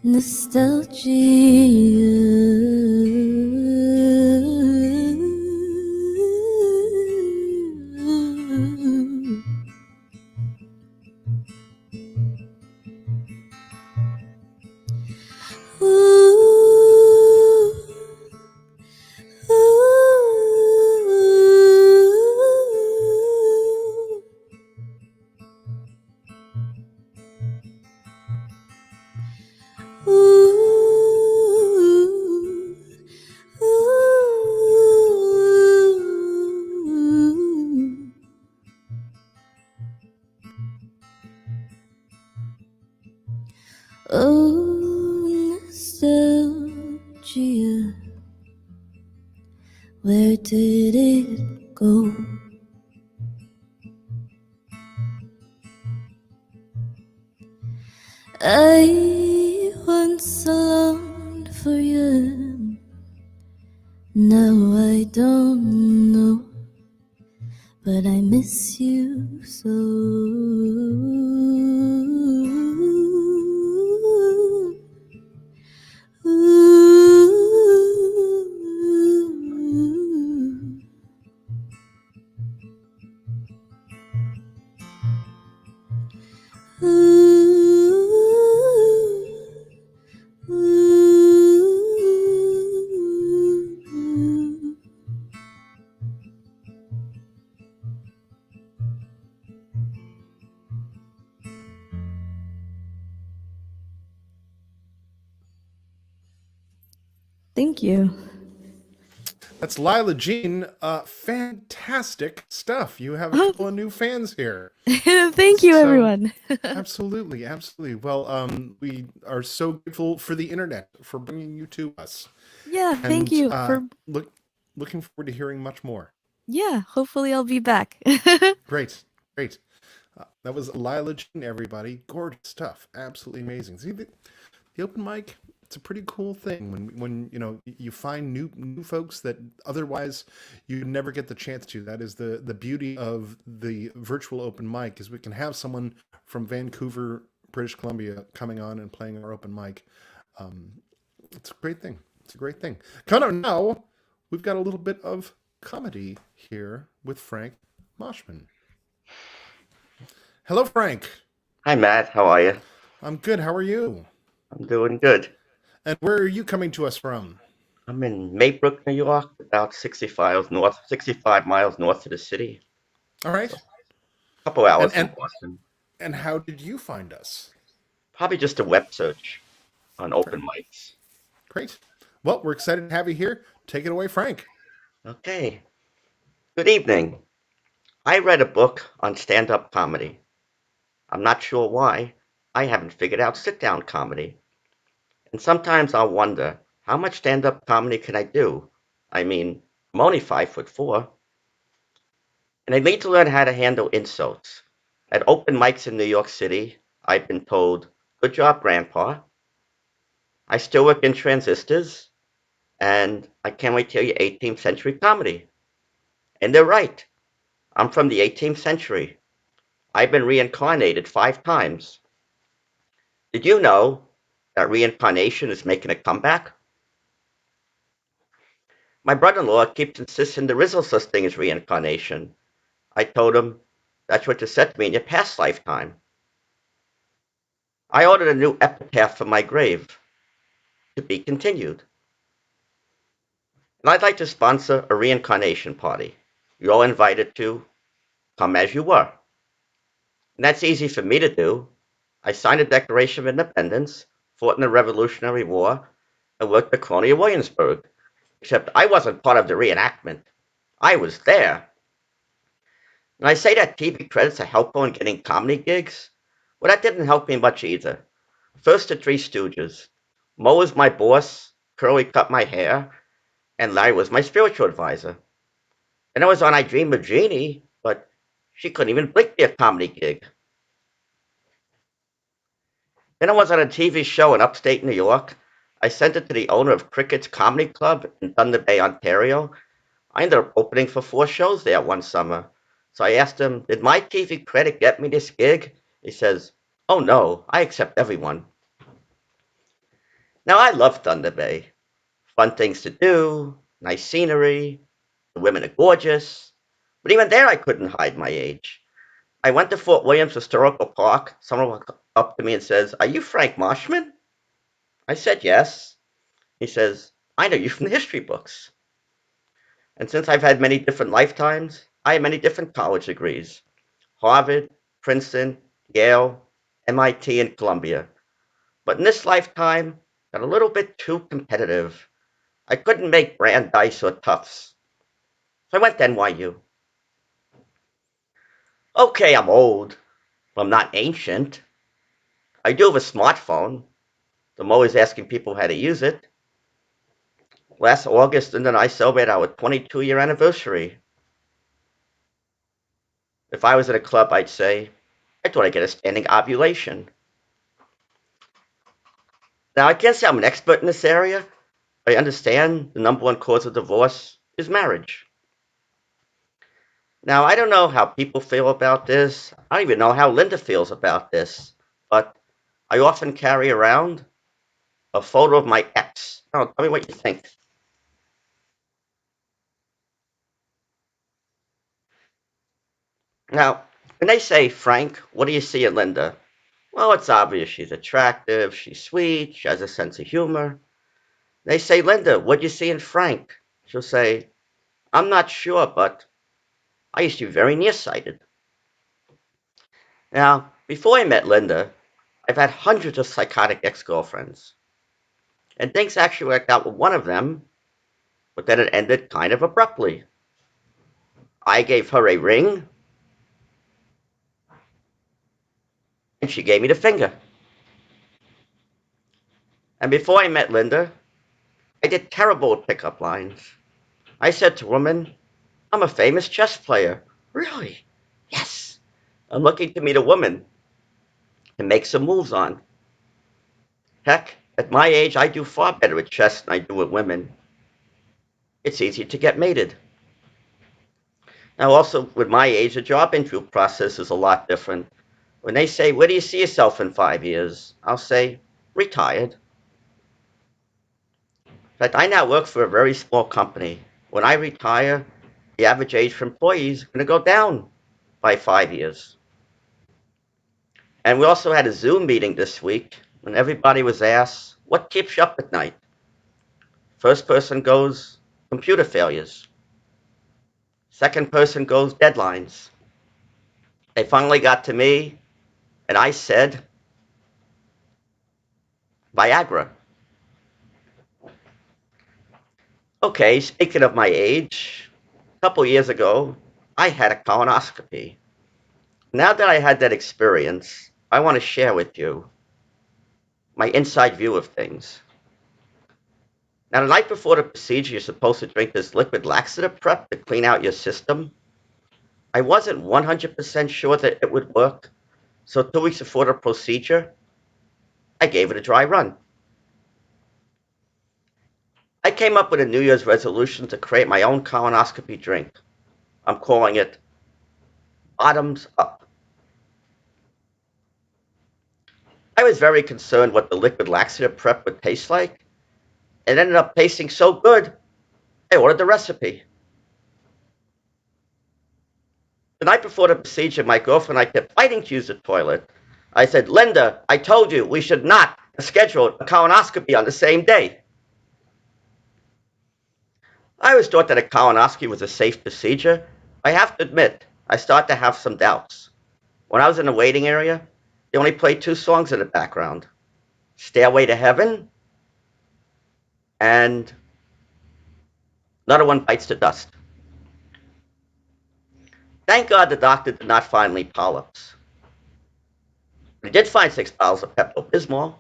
nostalgia. Ooh, ooh, ooh. Oh, nostalgia, where did it go? I once longed for you, No, I don't know, but I miss you so. Thank you. That's Lila Jean. Fantastic stuff. You have a couple of new fans here. Thank you, So, everyone. absolutely, absolutely. Well, we are so grateful for the internet for bringing you to us, Yeah, thank and you for. looking forward to hearing much more. Yeah, hopefully I'll be back. Great, great. That was Lila Jean, everybody. Gorgeous stuff. Absolutely amazing. See, the open mic, it's a pretty cool thing when you find new folks that otherwise you never get the chance to. That is the beauty of the virtual open mic, is we can have someone from Vancouver, British Columbia, coming on and playing our open mic. It's a great thing. It's a great thing. Kind of now, we've got a little bit of comedy here with Frank Moshman. Hello, Frank. Hi, Matt. How are you? I'm good. How are you? I'm doing good. And where are you coming to us from? I'm in Maybrook, New York, about 65 miles north of the city. All right. So a couple And hours from and Boston. and how did you find us? Probably just a web search on open Great. mics. Great. Well, we're excited to have you here. Take it away, Frank. Okay. Good evening. I read a book on stand-up comedy. I'm not sure why. I haven't figured out sit-down comedy. And sometimes I'll wonder, how much stand-up comedy can I do? I mean, I'm only 5'4". And I need to learn how to handle insults. At open mics in New York City, I've been told, "Good job, Grandpa." I still work in transistors, and I can't wait to hear your 18th century comedy. And they're right. I'm from the 18th century. I've been reincarnated 5 times. Did you know that reincarnation is making a comeback? My brother-in-law keeps insisting there is no such thing as reincarnation. I told him, that's what you said to me in your past lifetime. I ordered a new epitaph for my grave, to be continued. And I'd like to sponsor a reincarnation party. You're all invited to come as you were. And that's easy for me to do. I signed the Declaration of Independence, fought in the Revolutionary War, and worked at Colonial Williamsburg. Except I wasn't part of the reenactment. I was there. And I say that TV credits are helpful in getting comedy gigs. Well, that didn't help me much either. First, the Three Stooges. Moe was my boss, Curly cut my hair, and Larry was my spiritual advisor. And I was on I Dream of Jeannie, but she couldn't even blink me a comedy gig. Then I was on a TV show in upstate New York. I sent it to the owner of Cricket's Comedy Club in Thunder Bay, Ontario. I ended up opening for 4 shows there one summer. So I asked him, did my TV credit get me this gig? He says, oh no, I accept everyone. Now I love Thunder Bay. Fun things to do, nice scenery, the women are gorgeous. But even there I couldn't hide my age. I went to Fort Williams Historical Park. Someone walked up to me and says, are you Frank Marshman? I said yes. He says, I know you from the history books. And since I've had many different lifetimes, I have many different college degrees. Harvard, Princeton, Yale, MIT, and Columbia. But in this lifetime, got a little bit too competitive. I couldn't make Brandeis or Tufts. So I went to NYU. Okay, I'm old, but I'm not ancient. I do have a smartphone. I'm always asking people how to use it. Last August, and then I celebrated our 22-year anniversary. If I was at a club, I'd say, I thought I'd get a standing ovulation. Now, I can't say I'm an expert in this area. I understand the number one cause of divorce is marriage. Now, I don't know how people feel about this. I don't even know how Linda feels about this. But I often carry around a photo of my ex. Oh, tell me what you think. Now, when they say, Frank, what do you see in Linda? Well, it's obvious she's attractive, she's sweet, she has a sense of humor. They say, Linda, what do you see in Frank? She'll say, I'm not sure, but I used to be very nearsighted. Now, before I met Linda, I've had hundreds of psychotic ex-girlfriends. And things actually worked out with one of them, but then it ended kind of abruptly. I gave her a ring, and she gave me the finger. And before I met Linda, I did terrible with pickup lines. I said to women, I'm a famous chess player. Really? Yes. I'm looking to meet a woman and make some moves on. Heck, at my age, I do far better at chess than I do with women. It's easier to get mated. Now, also, with my age, the job interview process is a lot different. When they say, where do you see yourself in 5 years? I'll say, retired. In fact, I now work for a very small company. When I retire, the average age for employees is going to go down by 5 years. And we also had a Zoom meeting this week when everybody was asked, what keeps you up at night? First person goes, computer failures. Second person goes, deadlines. They finally got to me, and I said, Viagra. Okay, speaking of my age, a couple years ago, I had a colonoscopy. Now that I had that experience, I want to share with you my inside view of things. Now, the night before the procedure, you're supposed to drink this liquid laxative prep to clean out your system. I wasn't 100% sure that it would work, so 2 weeks before the procedure, I gave it a dry run. I came up with a New Year's resolution to create my own colonoscopy drink. I'm calling it Bottoms Up. I was very concerned what the liquid laxative prep would taste like. It ended up tasting so good, I ordered the recipe. The night before the procedure, my girlfriend and I kept fighting to use the toilet. I said, Linda, I told you we should not schedule a colonoscopy on the same day. I always thought that a colonoscopy was a safe procedure. I have to admit, I started to have some doubts. When I was in the waiting area, they only played 2 songs in the background, Stairway to Heaven and Another One Bites the Dust. Thank God the doctor did not find any polyps. He did find 6 bottles of Pepto-Bismol.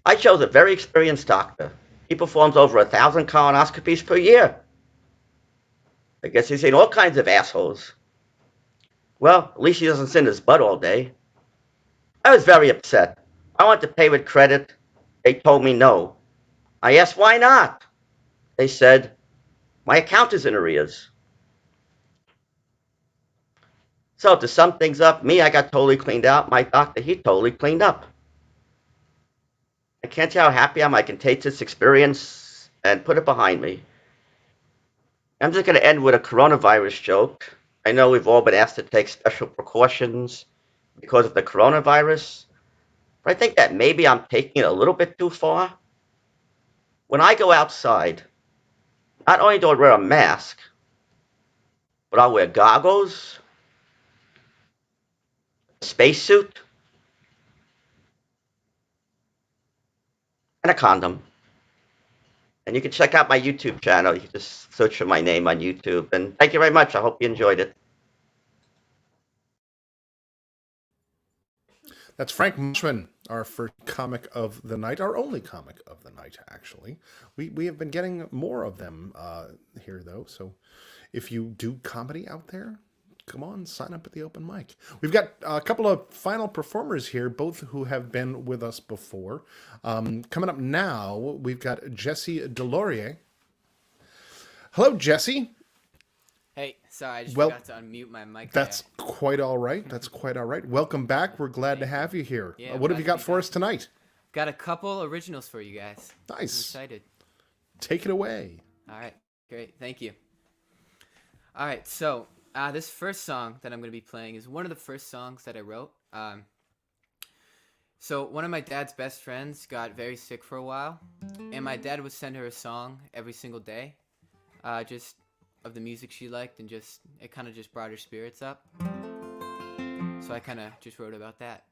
I chose a very experienced doctor. He performs over 1,000 colonoscopies per year. I guess he's seen all kinds of assholes. Well, at least he doesn't sit in his butt all day. I was very upset. I wanted to pay with credit. They told me no. I asked why not. They said, my account is in arrears. So to sum things up, me, I got totally cleaned out. My doctor, he totally cleaned up. I can't tell how happy I am I can take this experience and put it behind me. I'm just going to end with a coronavirus joke. I know we've all been asked to take special precautions because of the coronavirus, but I think that maybe I'm taking it a little bit too far. When I go outside, not only do I wear a mask, but I'll wear goggles, a spacesuit, and a condom. And you can check out my YouTube channel. You can just search for my name on YouTube. And thank you very much. I hope you enjoyed it. That's Frank Mushman, our first comic of the night, our only comic of the night, actually. We have been getting more of them here, though. So if you do comedy out there, come on, sign up at the open mic. We've got a couple of final performers here, both who have been with us before. Coming up now, we've got Jesse Delorier. Hello, Jesse. Hey, sorry, I just Well, forgot to unmute my mic. That's there. quite all right. That's quite all right. Welcome back. We're glad to have you here. Yeah, What have glad you to got be for back. us tonight? Got a couple originals for you guys. Nice. I'm excited. Take it away. All right, great. Thank you. All right, so this first song that I'm going to be playing is one of the first songs that I wrote. So one of my dad's best friends got very sick for a while, and my dad would send her a song every single day, just of the music she liked, and just it kind of just brought her spirits up. So I kind of just wrote about that.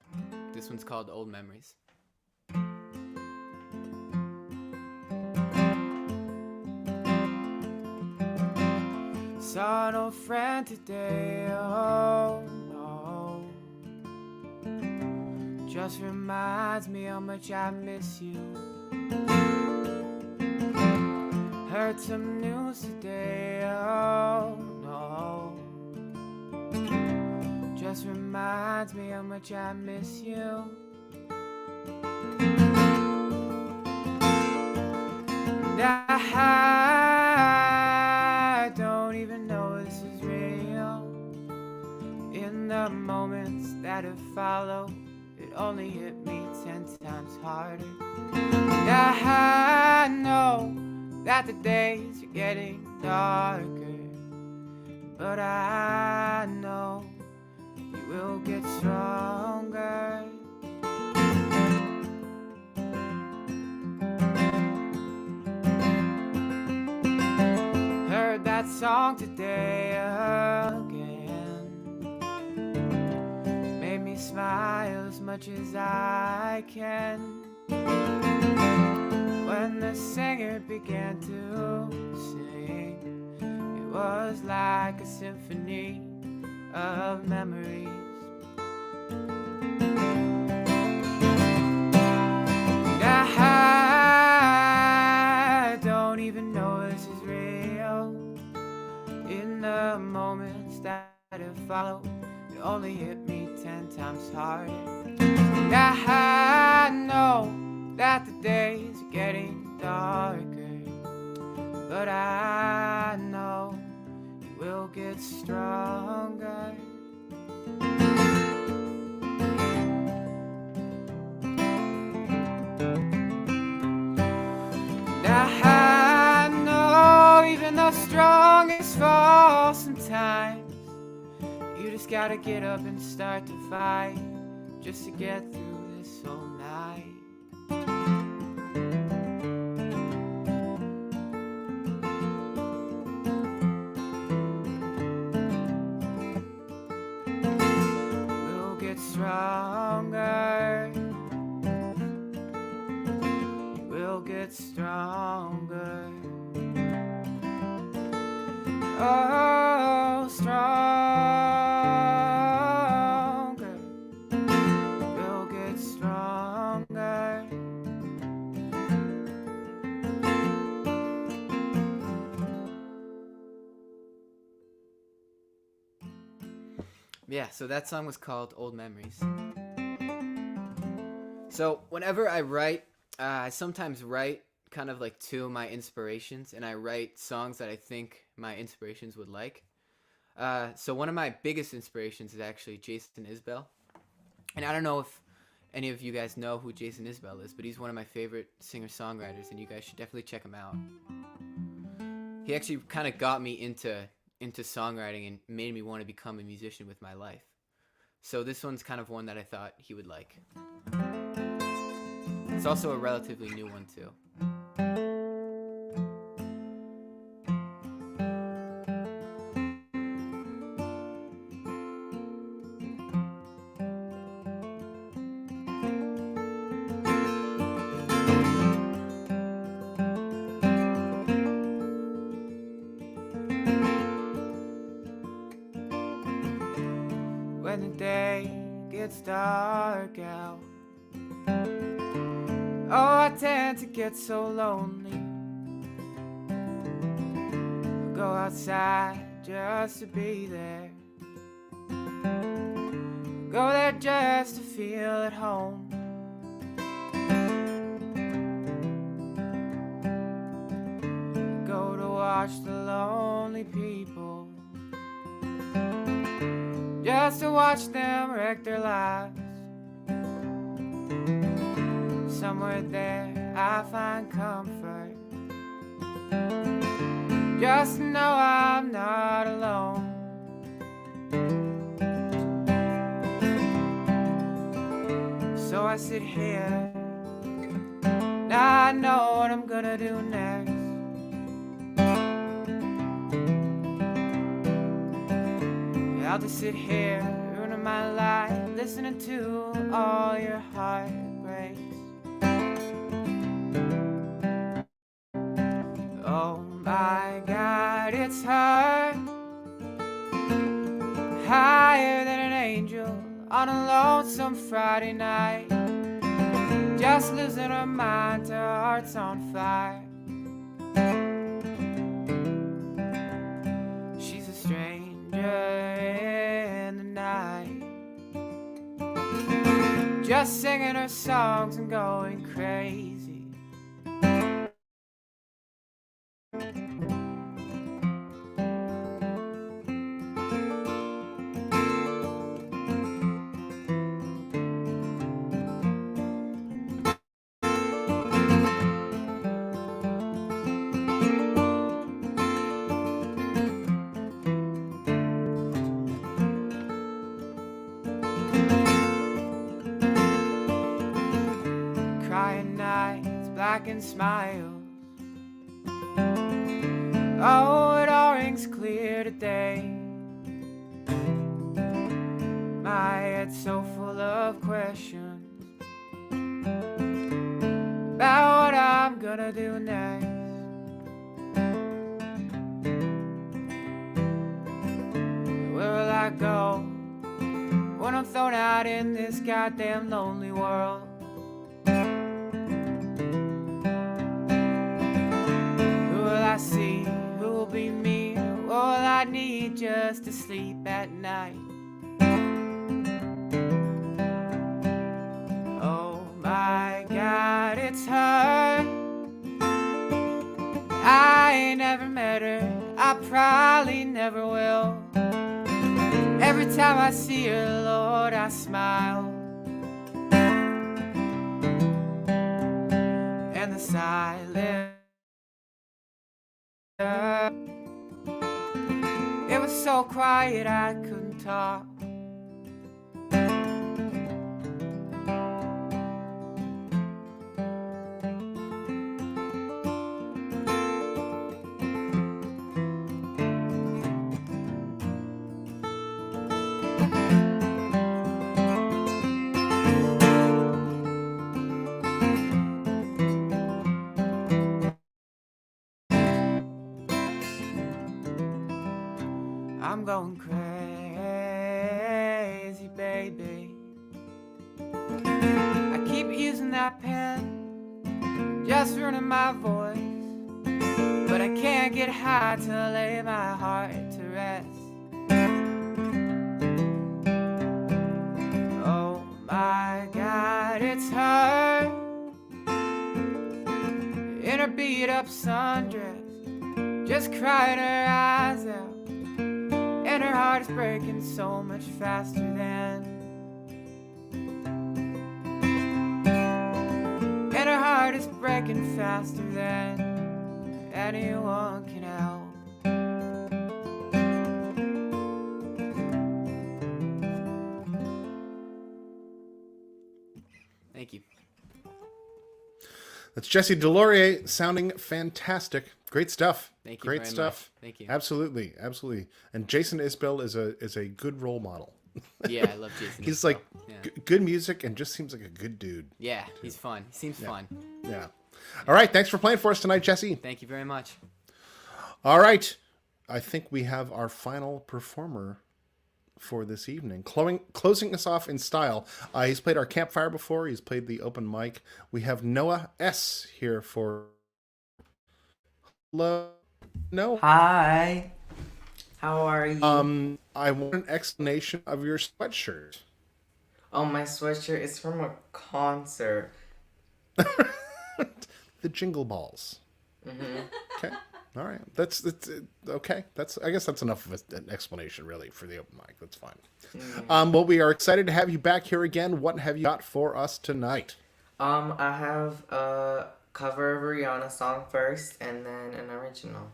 This one's called Old Memories. Saw an old friend today, oh no. Just reminds me how much I miss you. Heard some news today, oh no. Just reminds me how much I miss you. And I don't even know this is real. In the moments that have followed, it only hit me 10 times harder. And I know that the days are getting darker, but I know you will get stronger. Heard that song today again. Made me smile as much as I can. When the singer began to sing, it was like a symphony of memories. And I don't even know this is real. In the moments that have followed, it only hit me 10 times harder. And I know that the days are getting darker, but I know you will get stronger. And I know even the strongest fall sometimes. You just gotta get up and start to fight just to get through this whole night. We'll get stronger. We'll get stronger. Oh, stronger. We'll get stronger. Yeah, so that song was called Old Memories. So whenever I write, I sometimes write kind of like two of my inspirations, and I write songs that I think my inspirations would like. So one of my biggest inspirations is actually Jason Isbell. And I don't know if any of you guys know who Jason Isbell is, but he's one of my favorite singer-songwriters, and you guys should definitely check him out. He actually kind of got me into songwriting and made me want to become a musician with my life. So this one's kind of one that I thought he would like. It's also a relatively new one too. When the day gets dark out, oh, I tend to get so lonely. I go outside just to be there, Go there just to feel at home. Go to watch the lonely people, just to watch them wreck their lives. Somewhere there I find comfort, just to know I'm not alone. So I sit here, now I know what I'm gonna do next. I'll just sit here, ruining my life, listening to all your heartbreaks. Oh my God, it's hard, higher than an angel on a lonesome Friday night, just losing our minds, our hearts on fire. She's a stranger in the night, just singing her songs and going crazy. Crying nights, blackened smiles. Oh, it all rings clear today. My head's so full of questions about what I'm gonna do next. Where will I go when I'm thrown out in this goddamn lonely world? Who will I see? Who will be me? What will I need just to sleep at night? Oh my God, it's her. I ain't never met her, I probably never will. Every time I see her, Lord, I smile. And the silence, it was so quiet I couldn't talk. I'm going crazy, baby. I keep using that pen, just ruining my voice. But I can't get high to lay my heart to rest. Oh my God, it's her in her beat up sundress, just crying her eyes out. And her heart is breaking so much faster than. And her heart is breaking faster than anyone can help. Thank you. That's Jesse Delorier sounding fantastic. Great stuff. Thank you Great very stuff. much. Thank you. Absolutely, absolutely. And Jason Isbell is a good role model. Yeah, I love Jason. He's Isbell. like Yeah. good music and just seems like a good dude. Yeah, he's fun. He seems fun. Yeah. All right. Thanks for playing for us tonight, Jesse. Thank you very much. All right. I think we have our final performer for this evening. Closing us off in style. He's played our campfire before. He's played the open mic. We have Noah S. here for... Hello, Noah. Hi. How are you? I want an explanation of your sweatshirt. Oh, my sweatshirt is from a concert. The Jingle Balls. Hmm. Okay. All right. That's okay. I guess that's enough of an explanation, really, for the open mic. That's fine. Well, we are excited to have you back here again. What have you got for us tonight? I have a cover of a Rihanna song first, and then an original.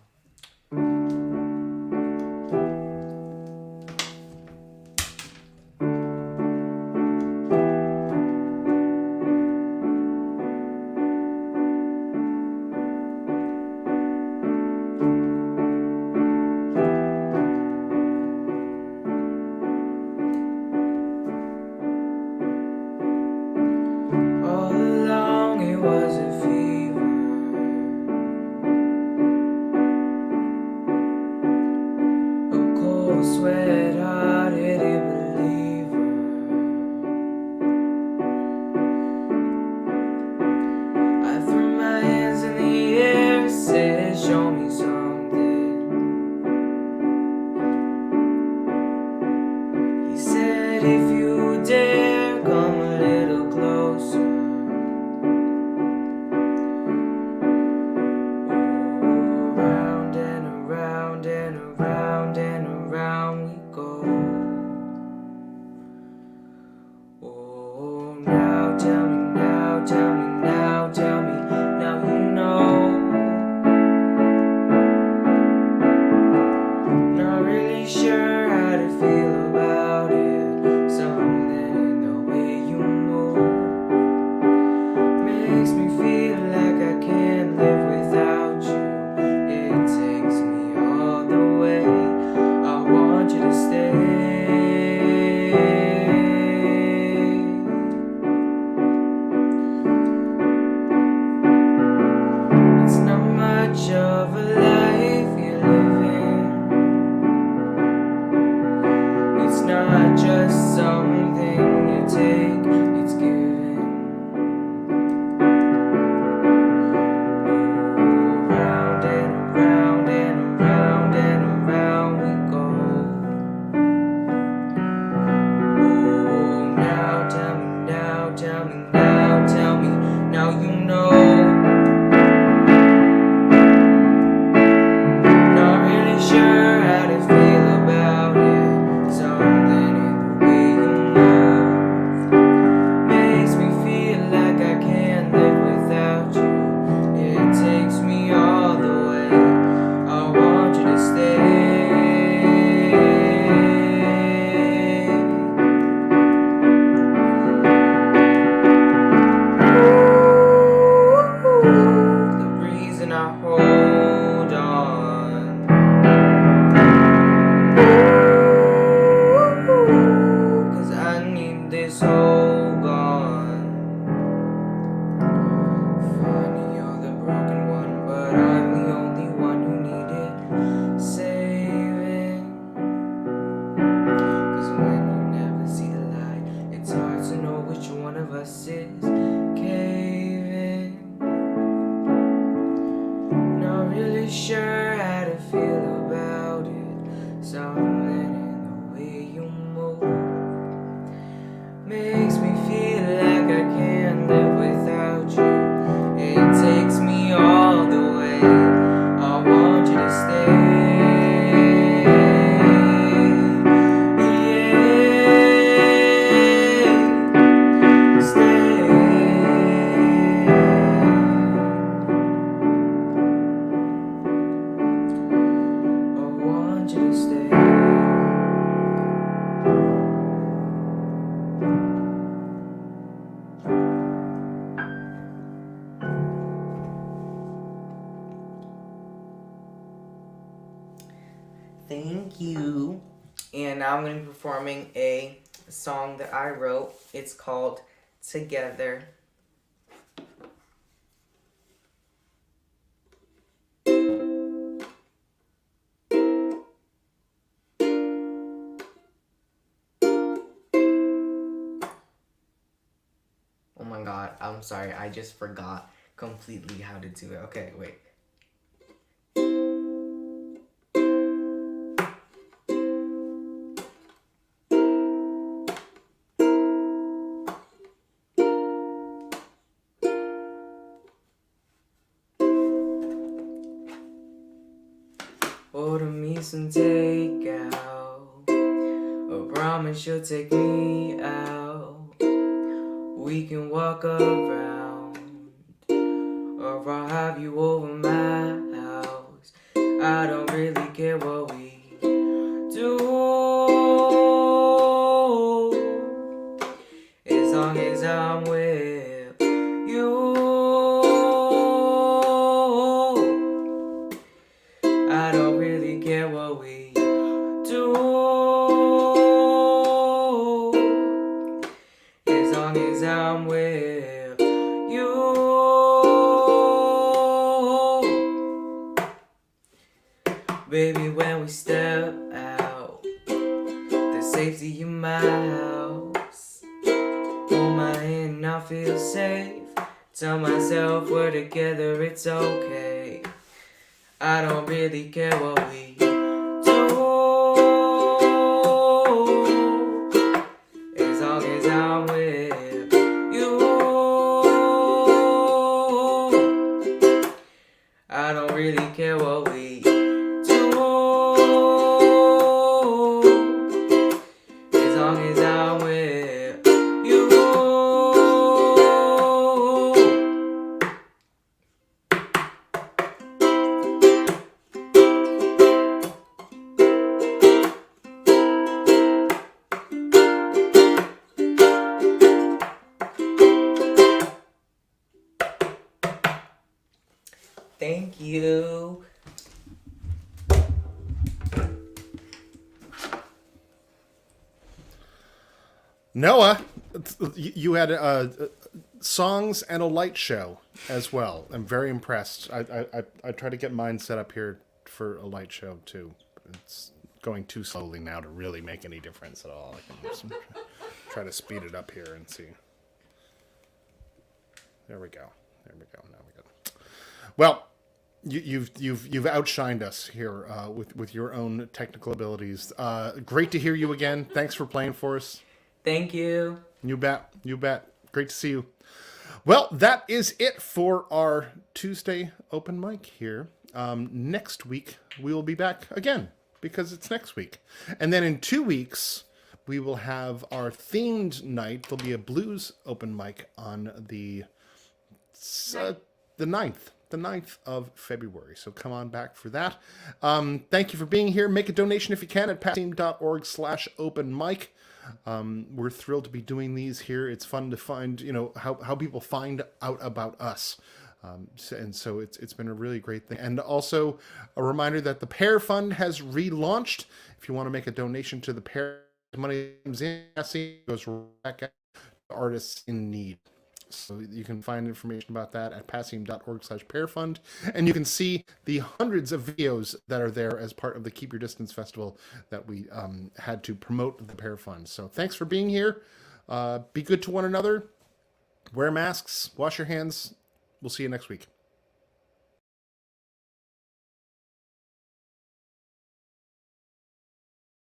All along it was a fever. A cold sweat, hard-headed believer. I threw my hands in the air, said, show me something. He said, if you dare, come a little closer. Around and around and around and around we go. Oh, now tell me, now tell me, now tell me, now you know. Not really sure how to feel about it. Something in the way you move makes me feel like I can't live without you. It takes me all the way. I want you to stay. It's not much of a life you're living. It's not just something you take, it's given. Around and around and around and around we go. Oh, now tell me, now tell me, now tell me, now you know. Not really sure how to feel about it. Something in the way you move makes me feel like I can't live without you. It takes me all the way. I want you to stay. The reason I hold on. 'Cause I need this whole gone. Funny, you're the broken one, but I'm the only one who needed saving. 'Cause when you never see the light, it's hard to know which one of us is caving. Not really sure how to feel about it. Something in the way you move makes me feel like I can't live without you. It takes me all the way. I want you to stay. Yeah, stay. I want you to stay. Thank you. And now I'm going to be performing a song that I wrote. It's called Together. Oh my god, I'm sorry, I just forgot completely how to do it. Okay, wait. some takeout. I promise you'll take me out. We can walk around, or I'll have you over my house. I don't really care what we do, as long as I'm with you. I don't really care what we do, as long as I'm with you. Baby, when we step out, the safety in my house. Hold my hand and I feel safe. Tell myself we're together, it's okay. I don't really care what we do, as long as I'm with you. I don't really care what we do, as long as I'm with you. Thank you. Noah, you had songs and a light show as well. I'm very impressed. I try to get mine set up here for a light show too. It's going too slowly now to really make any difference at all. I can just try to speed it up here and see. There we go. There we go. Now we go. Well, you've outshined us here with your own technical abilities. Great to hear you again. Thanks for playing for us. Thank you. You bet. You bet. Great to see you. Well, that is it for our Tuesday open mic here. Next week, we will be back again because it's next week. And then in 2 weeks, we will have our themed night. There'll be a blues open mic on the 9th. The 9th of February. So come on back for that. Thank you for being here. Make a donation if you can at passim.org/open mic. We're thrilled to be doing these here. It's fun to find, how people find out about us. And so it's been a really great thing. And also a reminder that the Pear Fund has relaunched. If you want to make a donation to the Pear, money comes in, goes back at artists in need. So you can find information about that at passim.org/pearfund. And you can see the hundreds of videos that are there as part of the Keep Your Distance Festival that we had to promote the Pear Fund. So thanks for being here. Be good to one another. Wear masks. Wash your hands. We'll see you next week.